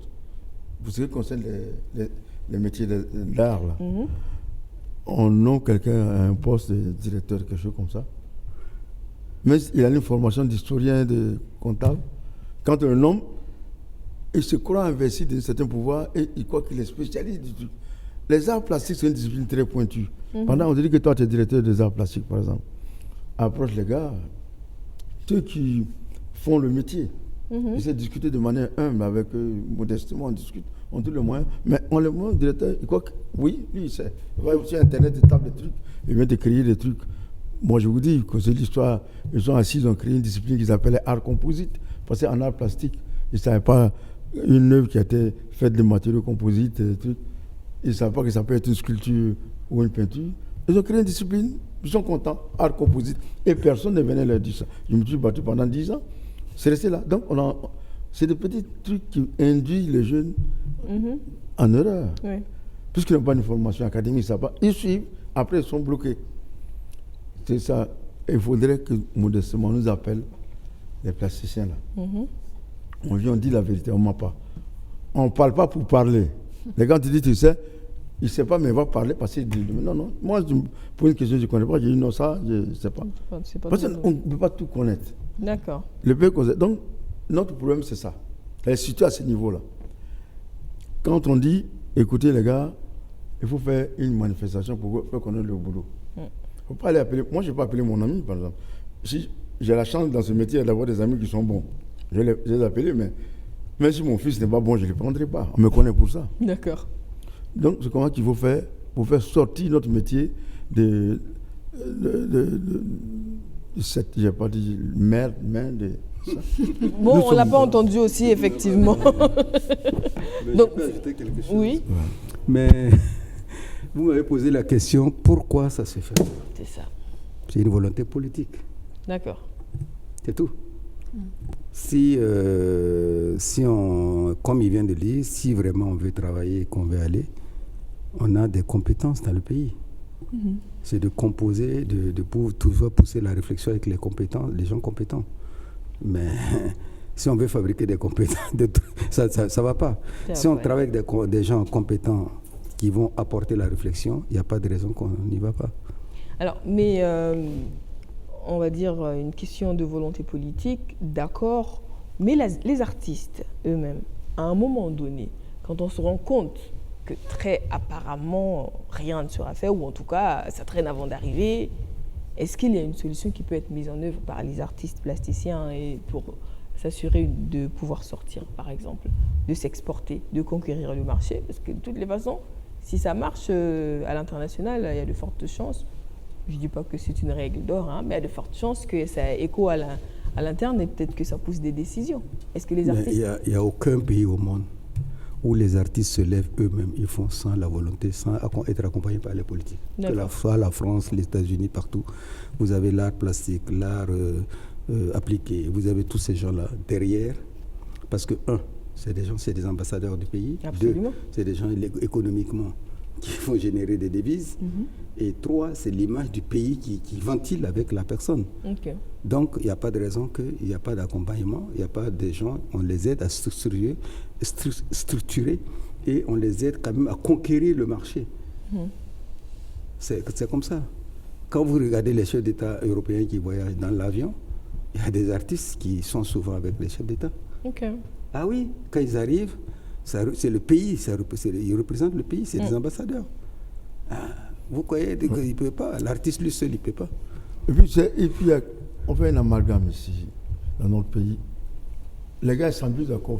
vous savez, concerne les métiers d'art, là, on nomme quelqu'un à un poste de directeur, quelque chose comme ça. Mais il a une formation d'historien, de comptable. Quand un homme, il se croit investi d'un certain pouvoir et il croit qu'il est spécialiste du truc. Les arts plastiques, c'est une discipline très pointue. Pendant on dit que toi, tu es directeur des arts plastiques, par exemple. Approche les gars, ceux qui font le métier. Ils essaient de discuter de manière humble avec eux, modestement, on discute, on trouve le moyen. Mais on le montre, le directeur, il croit que, oui, lui, il sait. Il va sur Internet, il tape des trucs, il vient de créer des trucs. Moi, je vous dis que c'est l'histoire. Ils sont assis, ils ont créé une discipline qu'ils appellent art composite. Parce qu'en art plastique, ils ne savaient pas une œuvre qui a été faite de matériaux composites, des trucs. Ils ne savaient pas que ça peut être une sculpture ou une peinture. Ils ont créé une discipline, ils sont contents, art composite. Et personne ne venait leur dire ça. Je me suis battu pendant 10 ans. C'est resté là. Donc, c'est des petits trucs qui induisent les jeunes en erreur. Oui. Puisqu'ils n'ont pas une formation académique, ça va. Ils suivent, après ils sont bloqués. C'est ça. Il faudrait que modestement on nous appelle les plasticiens là. On vient, on dit la vérité, on ne ment pas. On ne parle pas pour parler. Les gars, tu dis, tu sais, il ne sait pas, mais il va parler parce qu'il dit non. Moi, pour une question, je ne connais pas. J'ai dit non, ça, je ne sais pas. Parce qu'on ne peut pas tout connaître. D'accord. Donc, notre problème, c'est ça. Elle est située à ce niveau-là. Quand on dit, écoutez les gars, il faut faire une manifestation pour faire connaître le boulot. Faut pas aller appeler. Moi, je n'ai pas appelé mon ami, par exemple. Si j'ai la chance dans ce métier d'avoir des amis qui sont bons, je les appelle, mais même si mon fils n'est pas bon, je ne le prendrai pas. On me connaît pour ça. D'accord. Donc, c'est comment qu'il faut faire pour faire sortir notre métier de cette, je n'ai pas dit merde, de ça. Bon, on ne l'a pas entendu aussi, effectivement. Donc, je peux ajouter quelque chose. Oui. Mais vous m'avez posé la question, pourquoi ça se fait? C'est ça. C'est une volonté politique. D'accord. C'est tout. Si on, comme il vient de dire, si vraiment on veut travailler et qu'on veut aller, on a des compétences dans le pays. C'est de composer, de toujours pousser la réflexion avec les gens compétents. Mais si on veut fabriquer des compétences, ça ne va pas. Si on travaille avec des gens compétents qui vont apporter la réflexion, il n'y a pas de raison qu'on n'y va pas. Alors, mais on va dire une question de volonté politique, d'accord, mais les artistes eux-mêmes, à un moment donné, quand on se rend compte que très apparemment rien ne sera fait, ou en tout cas ça traîne avant d'arriver, est-ce qu'il y a une solution qui peut être mise en œuvre par les artistes plasticiens et pour s'assurer de pouvoir sortir, par exemple, de s'exporter, de conquérir le marché? Parce que de toutes les façons, si ça marche à l'international, il y a de fortes chances, je ne dis pas que c'est une règle d'or, mais il y a de fortes chances que ça écho à l'interne et peut-être que ça pousse des décisions. Est-ce que les artistes... Il n'y a aucun pays au monde où les artistes se lèvent eux-mêmes, ils font sans la volonté, sans être accompagnés par les politiques. Que soit la France, les États-Unis, partout, vous avez l'art plastique, l'art appliqué, vous avez tous ces gens-là derrière, parce que c'est des ambassadeurs du pays. Absolument. 2, c'est des gens économiquement qui vont générer des devises. Et 3, c'est l'image du pays qui ventile avec la personne. Okay. Donc, il n'y a pas de raison qu'il n'y a pas d'accompagnement, il n'y a pas de gens, on les aide à structurer et on les aide quand même à conquérir le marché. C'est comme ça. quand vous regardez les chefs d'État européens qui voyagent dans l'avion, il y a des artistes qui sont souvent avec les chefs d'État. Okay. Ah oui, quand ils arrivent, c'est le pays, ils représentent le pays, c'est des ambassadeurs. Ah, vous croyez qu'il ne peut pas, l'artiste lui seul, il ne peut pas. Et puis on fait un amalgame ici, dans notre pays. Les gars s'amusent d'accord.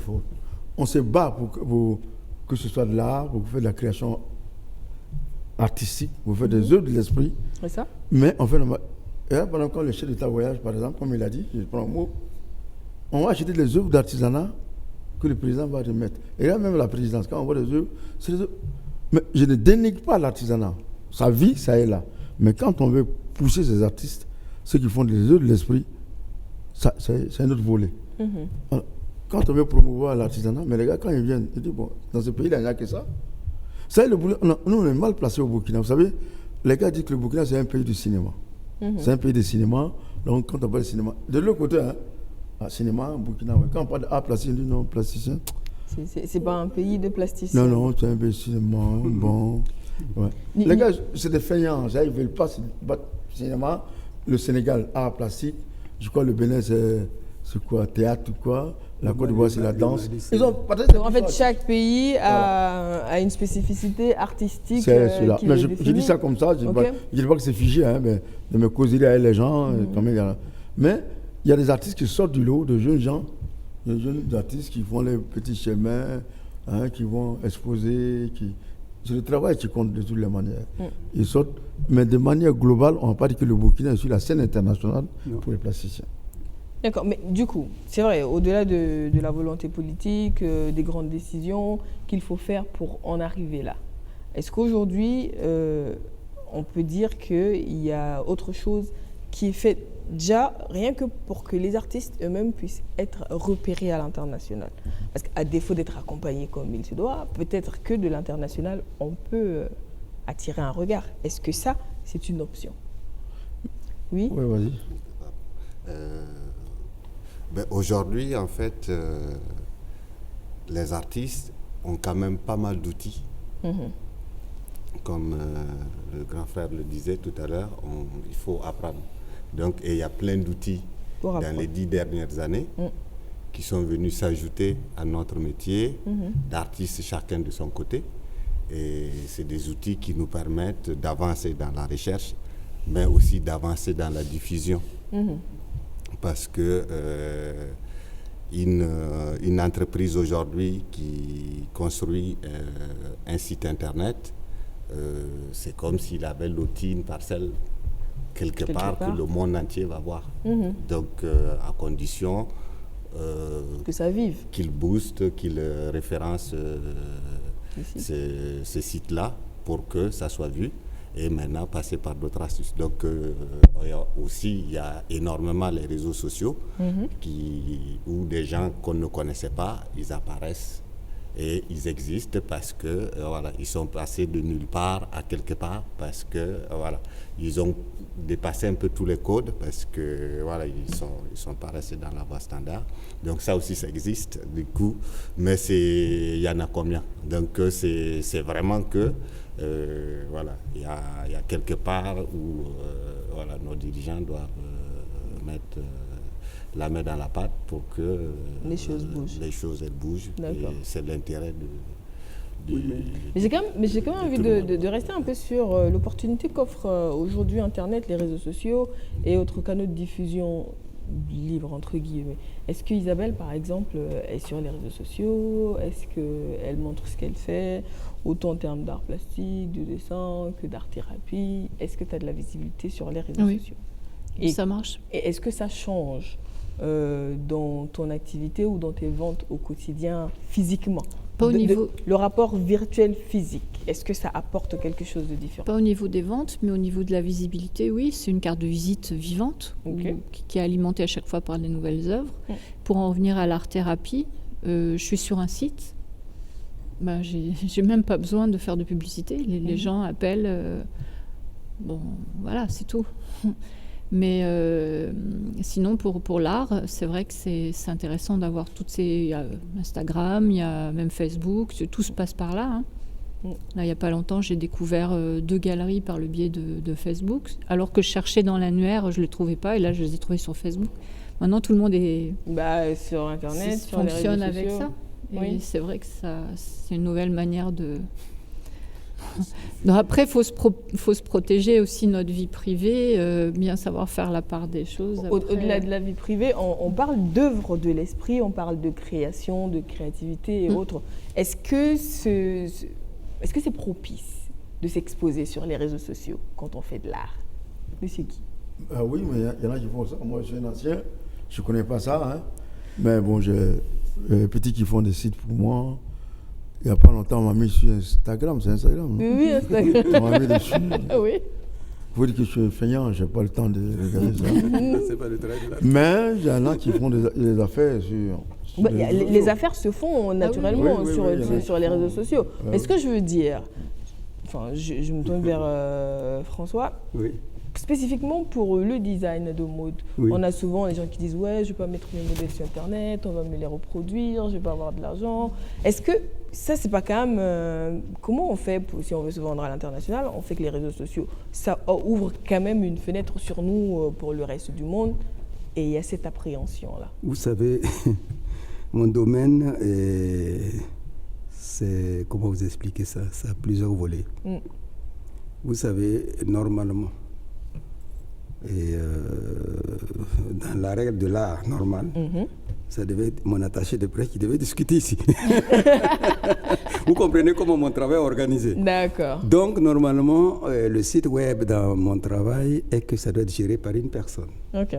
On se bat pour que ce soit de l'art, pour faire de la création artistique, pour faire des œuvres de l'esprit. C'est ça? Mais on fait et là, pendant que le chef d'État voyage, par exemple, comme il a dit, je prends un mot, on va acheter des œuvres d'artisanat que le président va remettre. Et là, même la présidence, quand on voit des œuvres, c'est des œuvres. Mais je ne dénigre pas l'artisanat. Sa vie, ça est là. Mais quand on veut pousser ces artistes, ceux qui font des œuvres de l'esprit, c'est un autre volet. Alors, quand on veut promouvoir l'artisanat, mais les gars, quand ils viennent, ils disent, bon, dans ce pays-là, il n'y a que ça. Ça, nous, on est mal placés au Burkina. Vous savez, les gars disent que le Burkina, c'est un pays du cinéma. C'est un pays de cinéma. Donc, quand on parle de cinéma, de l'autre côté, cinéma, Burkina, quand on parle d'art plasticien, on dit non, plasticien. C'est pas un pays de plasticiens. Non, c'est un pays de cinéma, bon. Ouais. Les gars, c'est des feignants. Ils ne veulent pas cinéma. Le Sénégal, art plastique. Je crois que le Bénin, c'est quoi, théâtre ou quoi. La Côte d'Ivoire, c'est la danse. Donc, en fait, chaque pays a une spécificité artistique. C'est cela. Mais je dis ça comme ça. Je ne dis pas que c'est figé, hein, mais de me causer avec les gens. Quand même, mais il y a des artistes qui sortent du lot, de jeunes gens, de jeunes artistes qui font les petits chemins, qui vont exposer. C'est le travail qui compte de toutes les manières. Ils sortent, mais de manière globale, on ne va pas dire que le Burkina est sur la scène internationale pour les plasticiens. D'accord, mais du coup, c'est vrai, au-delà de la volonté politique, des grandes décisions qu'il faut faire pour en arriver là, est-ce qu'aujourd'hui, on peut dire qu'il y a autre chose qui est fait déjà, rien que pour que les artistes eux-mêmes puissent être repérés à l'international? Parce qu'à défaut d'être accompagnés comme il se doit, peut-être que de l'international, on peut attirer un regard. Est-ce que ça, c'est une option? Oui? Oui, vas-y. Aujourd'hui, en fait, les artistes ont quand même pas mal d'outils. Comme le grand frère le disait tout à l'heure, il faut apprendre. Donc, et il y a plein d'outils dans les 10 dernières années qui sont venus s'ajouter à notre métier d'artistes chacun de son côté. Et c'est des outils qui nous permettent d'avancer dans la recherche, mais aussi d'avancer dans la diffusion. Parce que une entreprise aujourd'hui qui construit un site internet, c'est comme s'il avait loti une parcelle quelque part que le monde entier va voir. Donc, à condition que ça vive, qu'il booste, qu'il référence ces sites-là pour que ça soit vu. Et maintenant passer par d'autres astuces. Donc il y a énormément les réseaux sociaux où des gens qu'on ne connaissait pas, ils apparaissent et ils existent parce que ils sont passés de nulle part à quelque part, parce que ils ont dépassé un peu tous les codes, parce que ils sont pas restés dans la voie standard. Donc ça aussi, ça existe du coup, mais il y en a combien? Donc c'est vraiment que il y a quelque part où nos dirigeants doivent mettre la main dans la pâte pour que les choses bougent. Les choses elles bougent. Et c'est l'intérêt Mais j'ai quand même envie de rester un peu sur l'opportunité qu'offre aujourd'hui Internet, les réseaux sociaux et autres canaux de diffusion libre entre guillemets. Est-ce que Isabelle, par exemple, est sur les réseaux sociaux? Est-ce qu'elle montre ce qu'elle fait, autant en termes d'art plastique, de dessin que d'art-thérapie? Est-ce que tu as de la visibilité sur les réseaux sociaux? Et ça marche. Et est-ce que ça change dans ton activité ou dans tes ventes au quotidien physiquement? Pas au niveau... le rapport virtuel-physique, est-ce que ça apporte quelque chose de différent? Pas au niveau des ventes, mais au niveau de la visibilité, oui. C'est une carte de visite vivante qui est alimentée à chaque fois par des nouvelles œuvres. Pour en revenir à l'art-thérapie, je suis sur un site. J'ai même pas besoin de faire de publicité. Les gens appellent. C'est tout. Mais sinon, pour l'art, c'est vrai que c'est intéressant d'avoir toutes ces... Instagram, il y a même Facebook, tout se passe par là. Là, il n'y a pas longtemps, j'ai découvert 2 galeries par le biais de Facebook. Alors que je cherchais dans l'annuaire, je ne les trouvais pas. Et là, je les ai trouvées sur Facebook. Maintenant, tout le monde sur Internet, sur les réseaux fonctionne sociaux. avec ça. Et c'est vrai que c'est une nouvelle manière de... Donc après, il faut se protéger aussi notre vie privée, bien savoir faire la part des choses. Au-delà de la vie privée, on parle d'œuvre de l'esprit, on parle de création, de créativité et autres. Est-ce que c'est propice de s'exposer sur les réseaux sociaux quand on fait de l'art? Monsieur Guy? Ah oui, mais il y en a qui font ça. Moi, je suis un ancien, je ne connais pas ça. Hein. Mais bon, j'ai des petits qui font des sites pour moi. Il n'y a pas longtemps, on m'a mis sur Instagram, c'est Instagram, non? Oui, Instagram. On m'a mis dessus. Oui. Il faut dire que je suis feignant, je n'ai pas le temps de regarder ça. C'est pas le travail de l'artiste. Mais il y en a qui font des affaires sur Les affaires se font naturellement sur les réseaux sociaux. Mais ce que je veux dire, je me tourne vers François. Oui. Spécifiquement pour le design de mode, on a souvent les gens qui disent « Ouais, je ne vais pas mettre mes modèles sur Internet, on va me les reproduire, je ne vais pas avoir de l'argent. » Est-ce que ça, c'est pas quand même... comment on fait si on veut se vendre à l'international? On sait que les réseaux sociaux, ça ouvre quand même une fenêtre sur nous pour le reste du monde. Et il y a cette appréhension-là. Vous savez, mon domaine, c'est... Comment vous expliquer ça? Ça a plusieurs volets. Vous savez, normalement, et dans la règle de l'art normal, ça devait être mon attaché de presse qui devait discuter ici. Vous comprenez comment mon travail est organisé? D'accord. Donc, normalement, le site web dans mon travail est que ça doit être géré par une personne. OK.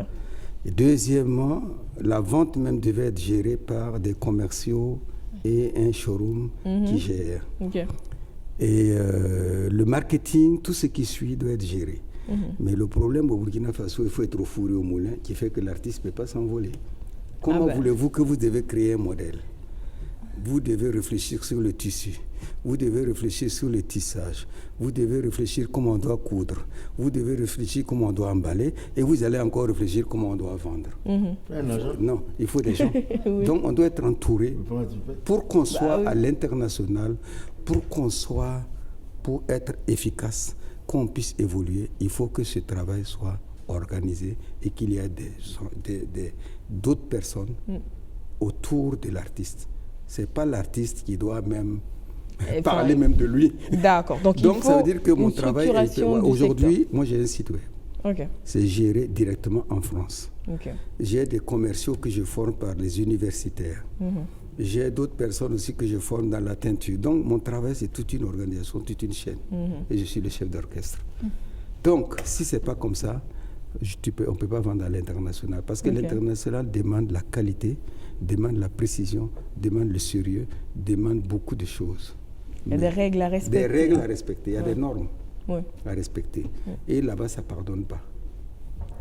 Et deuxièmement, la vente même devait être gérée par des commerciaux et un showroom qui gère. OK. Et le marketing, tout ce qui suit doit être géré. Mais le problème au Burkina Faso, il faut être au four et au moulin, qui fait que l'artiste ne peut pas s'envoler. Comment voulez-vous que vous devez créer un modèle? Vous devez réfléchir sur le tissu, vous devez réfléchir sur le tissage, vous devez réfléchir comment on doit coudre, vous devez réfléchir comment on doit emballer, et vous allez encore réfléchir comment on doit vendre. Non, il faut des gens. Donc on doit être entouré pour qu'on soit à l'international, pour être efficace, qu'on puisse évoluer. Il faut que ce travail soit organisé et qu'il y ait d'autres personnes autour de l'artiste. Ce n'est pas l'artiste qui doit même parler même de lui. D'accord. Donc ça veut dire que mon travail, aujourd'hui, moi j'ai un site web. Okay. C'est géré directement en France. Okay. J'ai des commerciaux que je forme par les universitaires. J'ai d'autres personnes aussi que je forme dans la teinture. Donc mon travail, c'est toute une organisation, toute une chaîne. Et je suis le chef d'orchestre. Donc, si ce n'est pas comme ça, on ne peut pas vendre à l'international. Parce que l'international demande la qualité, demande la précision, demande le sérieux, demande beaucoup de choses. Il y a des règles à respecter. Des règles à respecter, il y a des normes à respecter. Et là-bas, ça ne pardonne pas.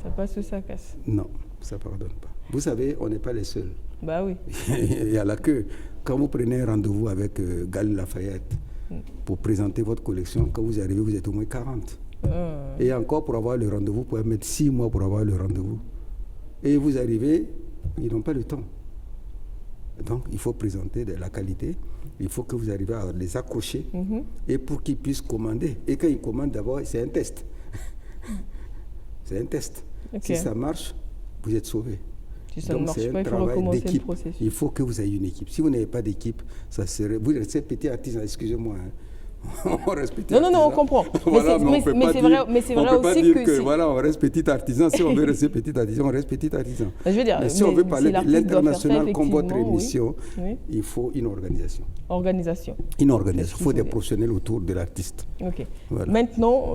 Ça passe ou ça casse? Non, ça ne pardonne pas. Vous savez, on n'est pas les seuls. Bah oui. Il y a la queue. Quand vous prenez un rendez-vous avec Galerie Lafayette pour présenter votre collection, quand vous arrivez, vous êtes au moins 40. Et encore, pour avoir le rendez-vous, vous pouvez mettre 6 mois pour avoir le rendez-vous. Et vous arrivez, ils n'ont pas le temps. Donc, il faut présenter de la qualité. Il faut que vous arriviez à les accrocher et pour qu'ils puissent commander. Et quand ils commandent, d'abord, c'est un test. C'est un test. Si ça marche, vous êtes sauvé. Si ça ne marche pas, il faut recommencer le processus. Il faut que vous ayez une équipe. Si vous n'avez pas d'équipe, ça serait... Vous restez petit artisan, excusez-moi. On reste petit artisan. Non, on comprend. Voilà, mais c'est vrai aussi que voilà, on reste petit artisan. Si on veut rester petit artisan, on reste petit artisan. Je veux dire, mais si on veut parler de l'international comme votre oui. émission, il faut une organisation. Une organisation. Il faut des professionnels autour de l'artiste. Ok. Voilà. Maintenant,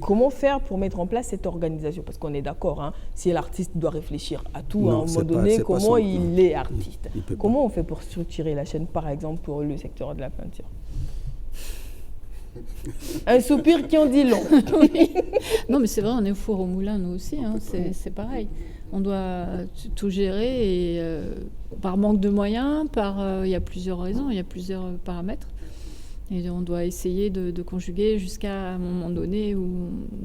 comment faire pour mettre en place cette organisation? Parce qu'on est d'accord, hein, si l'artiste doit réfléchir à tout, à un moment donné, comment il est artiste? Comment on fait pour structurer la chaîne, par exemple, pour le secteur de la peinture? Un soupir qui en dit long. Non, mais c'est vrai, on est au four au moulin, nous aussi. Hein, c'est pareil. On doit tout gérer et par manque de moyens, il y a plusieurs raisons, il y a plusieurs paramètres. Et on doit essayer de conjuguer jusqu'à un moment donné où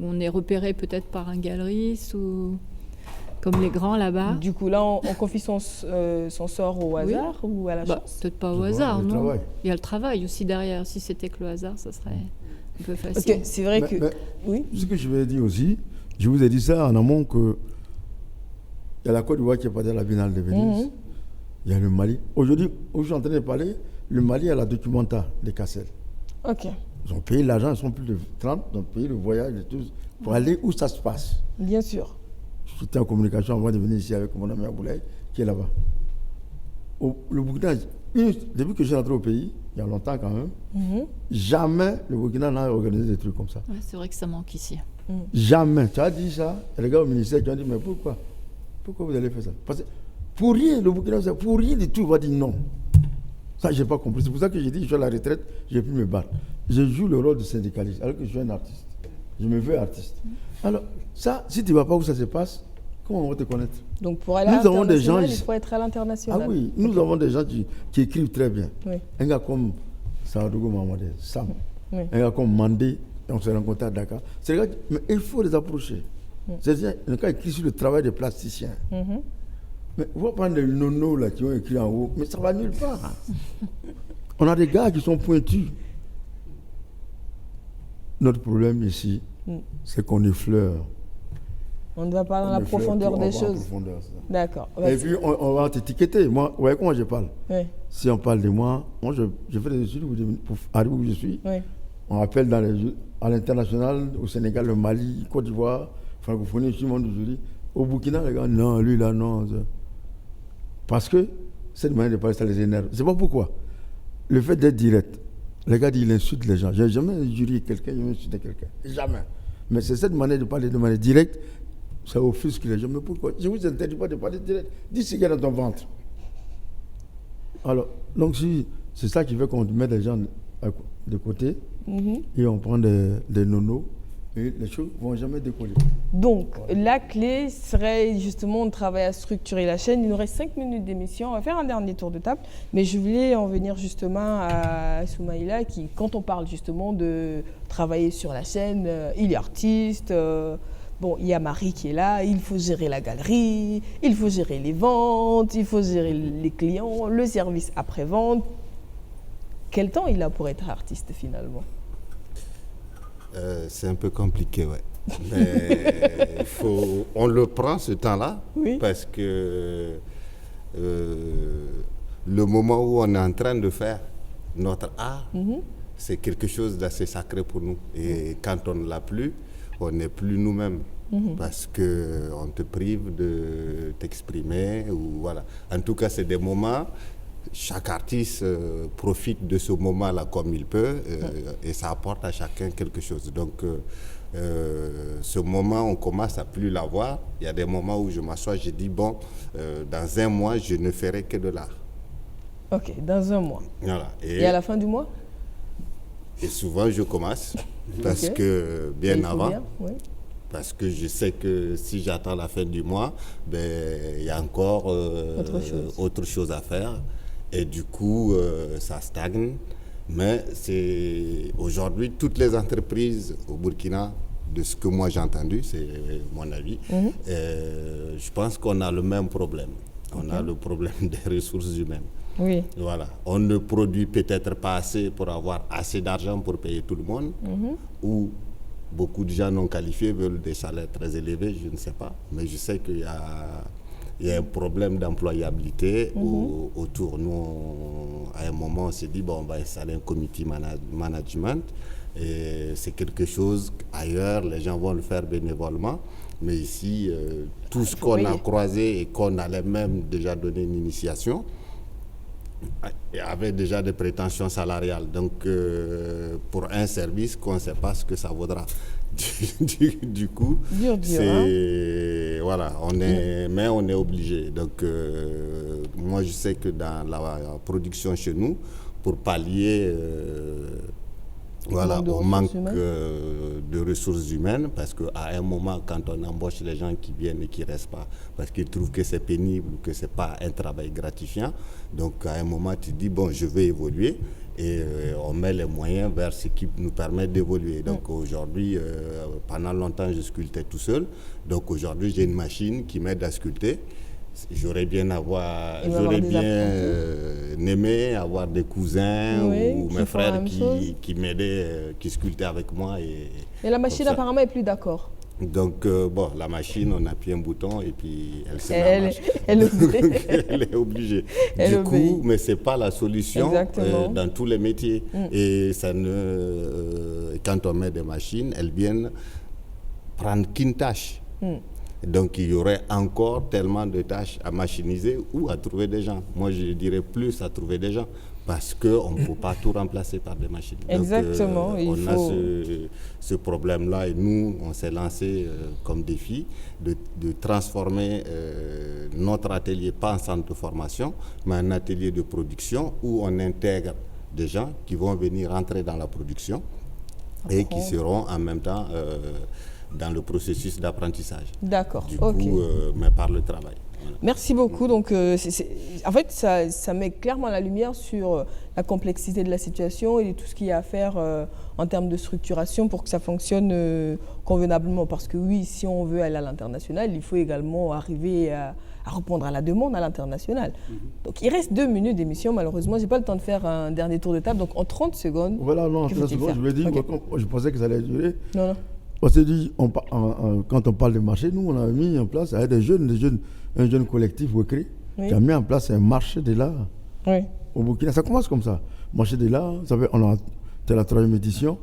on est repéré peut-être par un galeriste ou Comme les grands là-bas. Du coup, là, on confie son sort au hasard ou à la chance? Peut-être pas au hasard, non. Il y a le travail aussi derrière. Si c'était que le hasard, ça serait un peu facile. Parce que c'est vrai que... Oui. Ce que je vais dire aussi, je vous ai dit ça en amont que il y a la Côte d'Ivoire qui est partie à la Biennale de Venise. Il y a le Mali. Aujourd'hui, où je suis en train de parler, le Mali a la documenta des Cassel. Ok. Ils ont payé l'argent, ils sont plus de 30, ils ont payé le voyage et tout, pour aller où ça se passe. Bien sûr. J'étais en communication avant de venir ici avec mon ami Aboulaye, qui est là-bas. Le Burkina, depuis que je suis rentré au pays, il y a longtemps quand même, jamais le Burkina n'a organisé des trucs comme ça. Ouais, c'est vrai que ça manque ici. Jamais. Tu as dit ça, et les gars au ministère qui ont dit, mais pourquoi? Pourquoi vous allez faire ça? Parce que pour rien, le Burkina, pour rien du tout, on va dire non. Ça, je n'ai pas compris. C'est pour ça que j'ai dit, je suis à la retraite, j'ai pu me battre. Je joue le rôle de syndicaliste, alors que je suis un artiste. Je me veux artiste. Alors, ça, si tu ne vas pas où ça se passe, comment on va te connaître? Donc, pour aller à l'international, il faut être à l'international. Ah oui, nous avons des gens qui écrivent très bien. Oui. Un gars comme Sahadougou Mamadé, Sam, un gars comme Mandé, on s'est rencontrés à Dakar. C'est des gars, mais il faut les approcher. C'est-à-dire, un gars écrit sur le travail des plasticiens. Mais on va prendre les nonos là, qui ont écrit en haut, mais ça va nulle part. On a des gars qui sont pointus. Notre problème ici, c'est qu'on effleure. On ne va pas dans la profondeur des choses. D'accord. Et puis, on va t'étiqueter. Moi, vous voyez comment je parle? Si on parle de moi, je fais des études pour arriver où je suis. On appelle à l'international, au Sénégal, le Mali, Côte d'Ivoire, francophonie, tout le monde aujourd'hui. Au Burkina, les gars, non, lui là, non. Parce que cette manière de parler, ça les énerve. C'est pas pourquoi. Le fait d'être direct, les gars disent, il insulte les gens. Je n'ai jamais injurié quelqu'un, jamais insulté quelqu'un. Jamais. Mais c'est cette manière de parler de manière directe, ça offusque les gens. Mais pourquoi? Je ne vous interdis pas de parler direct. Dis ce qu'il y a dans ton ventre. Alors, donc c'est ça qui fait qu'on met les gens de côté et on prend des nonos. Et les choses ne vont jamais décoller. Donc, la clé serait justement de travailler à structurer la chaîne. Il nous reste 5 minutes d'émission. On va faire un dernier tour de table. Mais je voulais en venir justement à Soumaïla, qui, quand on parle justement de travailler sur la chaîne, il est artiste. Bon, il y a Marie qui est là. Il faut gérer la galerie, il faut gérer les ventes, il faut gérer les clients, le service après-vente. Quel temps il a pour être artiste finalement? C'est un peu compliqué, ouais. Mais on le prend ce temps-là, parce que le moment où on est en train de faire notre art, c'est quelque chose d'assez sacré pour nous. Et quand on ne l'a plus, on n'est plus nous-mêmes. Parce qu'on te prive de t'exprimer. Voilà. En tout cas, c'est des moments... Chaque artiste profite de ce moment-là comme il peut et ça apporte à chacun quelque chose. Donc, ce moment, on commence à plus l'avoir. Il y a des moments où je m'assois, je dis, bon, dans un mois, je ne ferai que de l'art. Ok, dans un mois. Voilà. Et à la fin du mois? Et souvent, je commence parce que bien avant. Parce que je sais que si j'attends la fin du mois, il y a encore autre chose à faire. Et du coup, ça stagne. Mais aujourd'hui, toutes les entreprises au Burkina, de ce que moi j'ai entendu, c'est mon avis, je pense qu'on a le même problème. On a le problème des ressources humaines. Oui. Voilà. On ne produit peut-être pas assez pour avoir assez d'argent pour payer tout le monde. Ou beaucoup de gens non qualifiés veulent des salaires très élevés, je ne sais pas. Mais je sais qu'il y a un problème d'employabilité autour. Nous, à un moment, on s'est dit, bon, on va installer un comité management. Et c'est quelque chose, ailleurs, les gens vont le faire bénévolement. Mais ici, tout ce qu'on a croisé et qu'on allait même déjà donner une initiation, avait déjà des prétentions salariales. Donc, pour un service qu'on ne sait pas ce que ça vaudra. Du coup, c'est voilà, mais on est obligé. Donc, moi, je sais que dans la production chez nous, pour pallier Voilà, on manque de ressources humaines parce qu'à un moment, quand on embauche les gens qui viennent et qui ne restent pas, parce qu'ils trouvent que c'est pénible ou que ce n'est pas un travail gratifiant, donc à un moment, tu dis, bon, je vais évoluer et on met les moyens vers ce qui nous permet d'évoluer. Donc aujourd'hui, pendant longtemps, je sculptais tout seul. Donc aujourd'hui, j'ai une machine qui m'aide à sculpter. J'aurais bien aimé avoir des cousins ou mes frères qui m'aidaient, qui sculptaient avec moi. Et la machine apparemment est plus d'accord. Donc la machine, on appuie un bouton et puis elle se elle est obligée. Du coup, mais c'est pas la solution dans tous les métiers. Et ça quand on met des machines, elles viennent prendre qu'une tâche. Donc, il y aurait encore tellement de tâches à machiniser ou à trouver des gens. Moi, je dirais plus à trouver des gens parce qu'on ne peut pas tout remplacer par des machines. Exactement. Donc, on a ce problème-là et nous, on s'est lancé comme défi de transformer notre atelier, pas en centre de formation, mais en atelier de production où on intègre des gens qui vont venir entrer dans la production et qui seront en même temps dans le processus d'apprentissage. D'accord. Du coup, mais par le travail. Voilà. Merci beaucoup. Donc, en fait, ça met clairement la lumière sur la complexité de la situation et tout ce qu'il y a à faire en termes de structuration pour que ça fonctionne convenablement. Parce que oui, si on veut aller à l'international, il faut également arriver à répondre à la demande à l'international. Donc, il reste 2 minutes d'émission. Malheureusement, je n'ai pas le temps de faire un dernier tour de table. Donc, en 30 secondes, voilà, non, en 30 secondes, je veux dire, je pensais que ça allait durer. Non. On s'est dit, quand on parle de marché, nous, on a mis en place, avec un jeune collectif Wekri, qui a mis en place un marché de l'art au Burkina. Ça commence comme ça. Marché de l'art, c'était la 3e édition.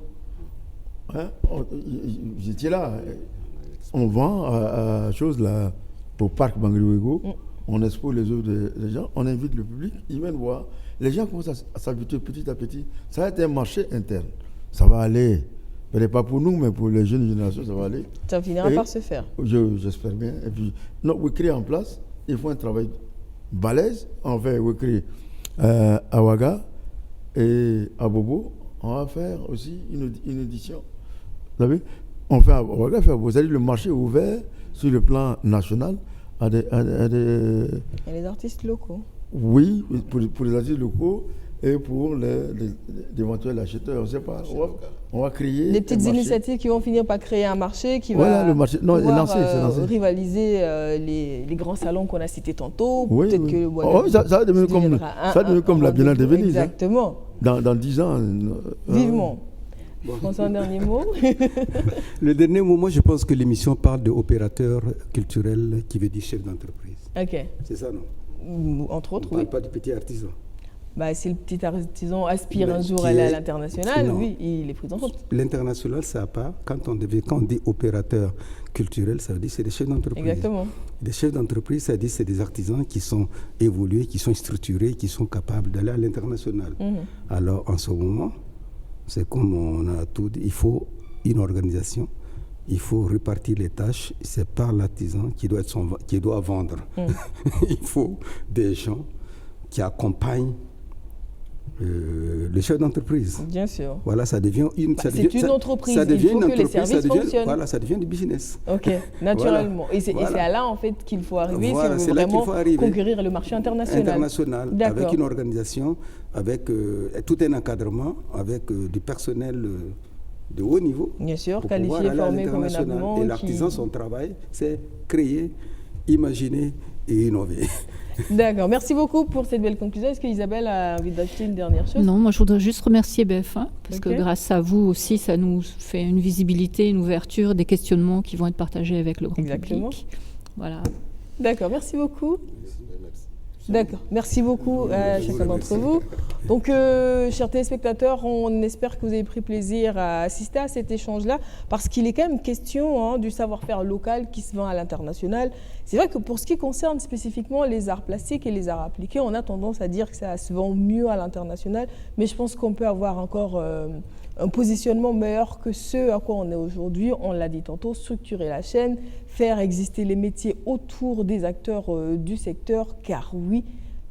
J'étais là. On vend au parc Bangriwego. On expose les œuvres des gens. On invite le public. Ils viennent voir. Les gens commencent à s'habituer petit à petit. Ça va être un marché interne. Ça va aller. Peut-être pas pour nous, mais pour les jeunes générations, ça va aller. Ça finira par se faire. J'espère bien. Et puis, Wekri en place, il faut un travail balèze. On fait Wekri à Ouaga et à Bobo. On va faire aussi une édition. Vous savez, on fait à Ouaga, c'est-à-dire le marché est ouvert sur le plan national à des les artistes locaux. Oui, pour les artistes locaux. Et pour d'éventuels acheteurs, on ne sait pas, on va créer des petites initiatives qui vont finir par créer un marché qui va le marché. Non, lancé. Rivaliser les grands salons qu'on a cités tantôt. Peut-être que ça va devenir comme la Biennale de Venise. Exactement. Dans 10 ans. Vivement. François, un dernier mot. Le dernier mot, moi je pense que l'émission parle d'opérateur culturel qui veut dire chef d'entreprise. Ok. C'est ça, non? Entre autres, on ne parle pas du petit artisan. Si le petit artisan aspire un jour à aller à l'international, oui, il est pris en compte. L'international, ça n'a pas. Quand on dit opérateur culturel, ça veut dire que c'est des chefs d'entreprise. Exactement. Des chefs d'entreprise, ça veut dire que c'est des artisans qui sont évolués, qui sont structurés, qui sont capables d'aller à l'international. Alors, en ce moment, c'est comme on a tout dit, il faut une organisation. Il faut répartir les tâches. C'est par l'artisan qui doit vendre. Il faut des gens qui accompagnent le chef d'entreprise. Bien sûr. Voilà, ça devient une entreprise. Il faut que les services fonctionnent. Voilà, ça devient du business. Ok, naturellement. Voilà. Et c'est à là en fait qu'il faut arriver si on veut vraiment conquérir le marché international. Avec une organisation, avec tout un encadrement, avec du personnel de haut niveau. Bien sûr, qualifié, formé convenablement. Et l'artisan, son travail, c'est créer, imaginer et innover. D'accord, merci beaucoup pour cette belle conclusion. Est-ce qu'Isabelle a envie d'ajouter une dernière chose? Non, moi je voudrais juste remercier BF1 parce que grâce à vous aussi, ça nous fait une visibilité, une ouverture, des questionnements qui vont être partagés avec le grand public. Voilà. D'accord, merci beaucoup. D'accord, merci beaucoup à chacun d'entre vous. Donc, chers téléspectateurs, on espère que vous avez pris plaisir à assister à cet échange-là, parce qu'il est quand même question du savoir-faire local qui se vend à l'international. C'est vrai que pour ce qui concerne spécifiquement les arts plastiques et les arts appliqués, on a tendance à dire que ça se vend mieux à l'international, mais je pense qu'on peut avoir encore un positionnement meilleur que ce à quoi on est aujourd'hui. On l'a dit tantôt, structurer la chaîne, faire exister les métiers autour des acteurs du secteur, car oui,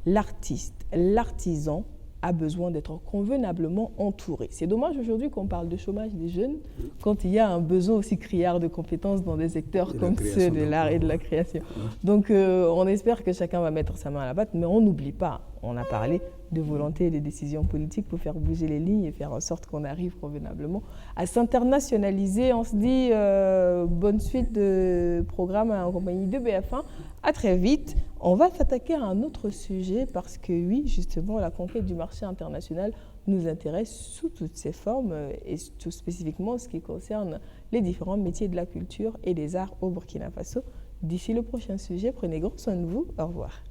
l'artiste, l'artisan a besoin d'être convenablement entouré. C'est dommage aujourd'hui qu'on parle de chômage des jeunes quand il y a un besoin aussi criard de compétences dans des secteurs comme ceux de l'art et de la création. Donc on espère que chacun va mettre sa main à la pâte, mais on n'oublie pas, on a parlé de volonté et de décisions politiques pour faire bouger les lignes et faire en sorte qu'on arrive convenablement à s'internationaliser. On se dit bonne suite de programme en compagnie de BF1. À très vite. On va s'attaquer à un autre sujet parce que oui, justement, la conquête du marché international nous intéresse sous toutes ses formes et tout spécifiquement ce qui concerne les différents métiers de la culture et des arts au Burkina Faso. D'ici le prochain sujet, prenez grand soin de vous. Au revoir.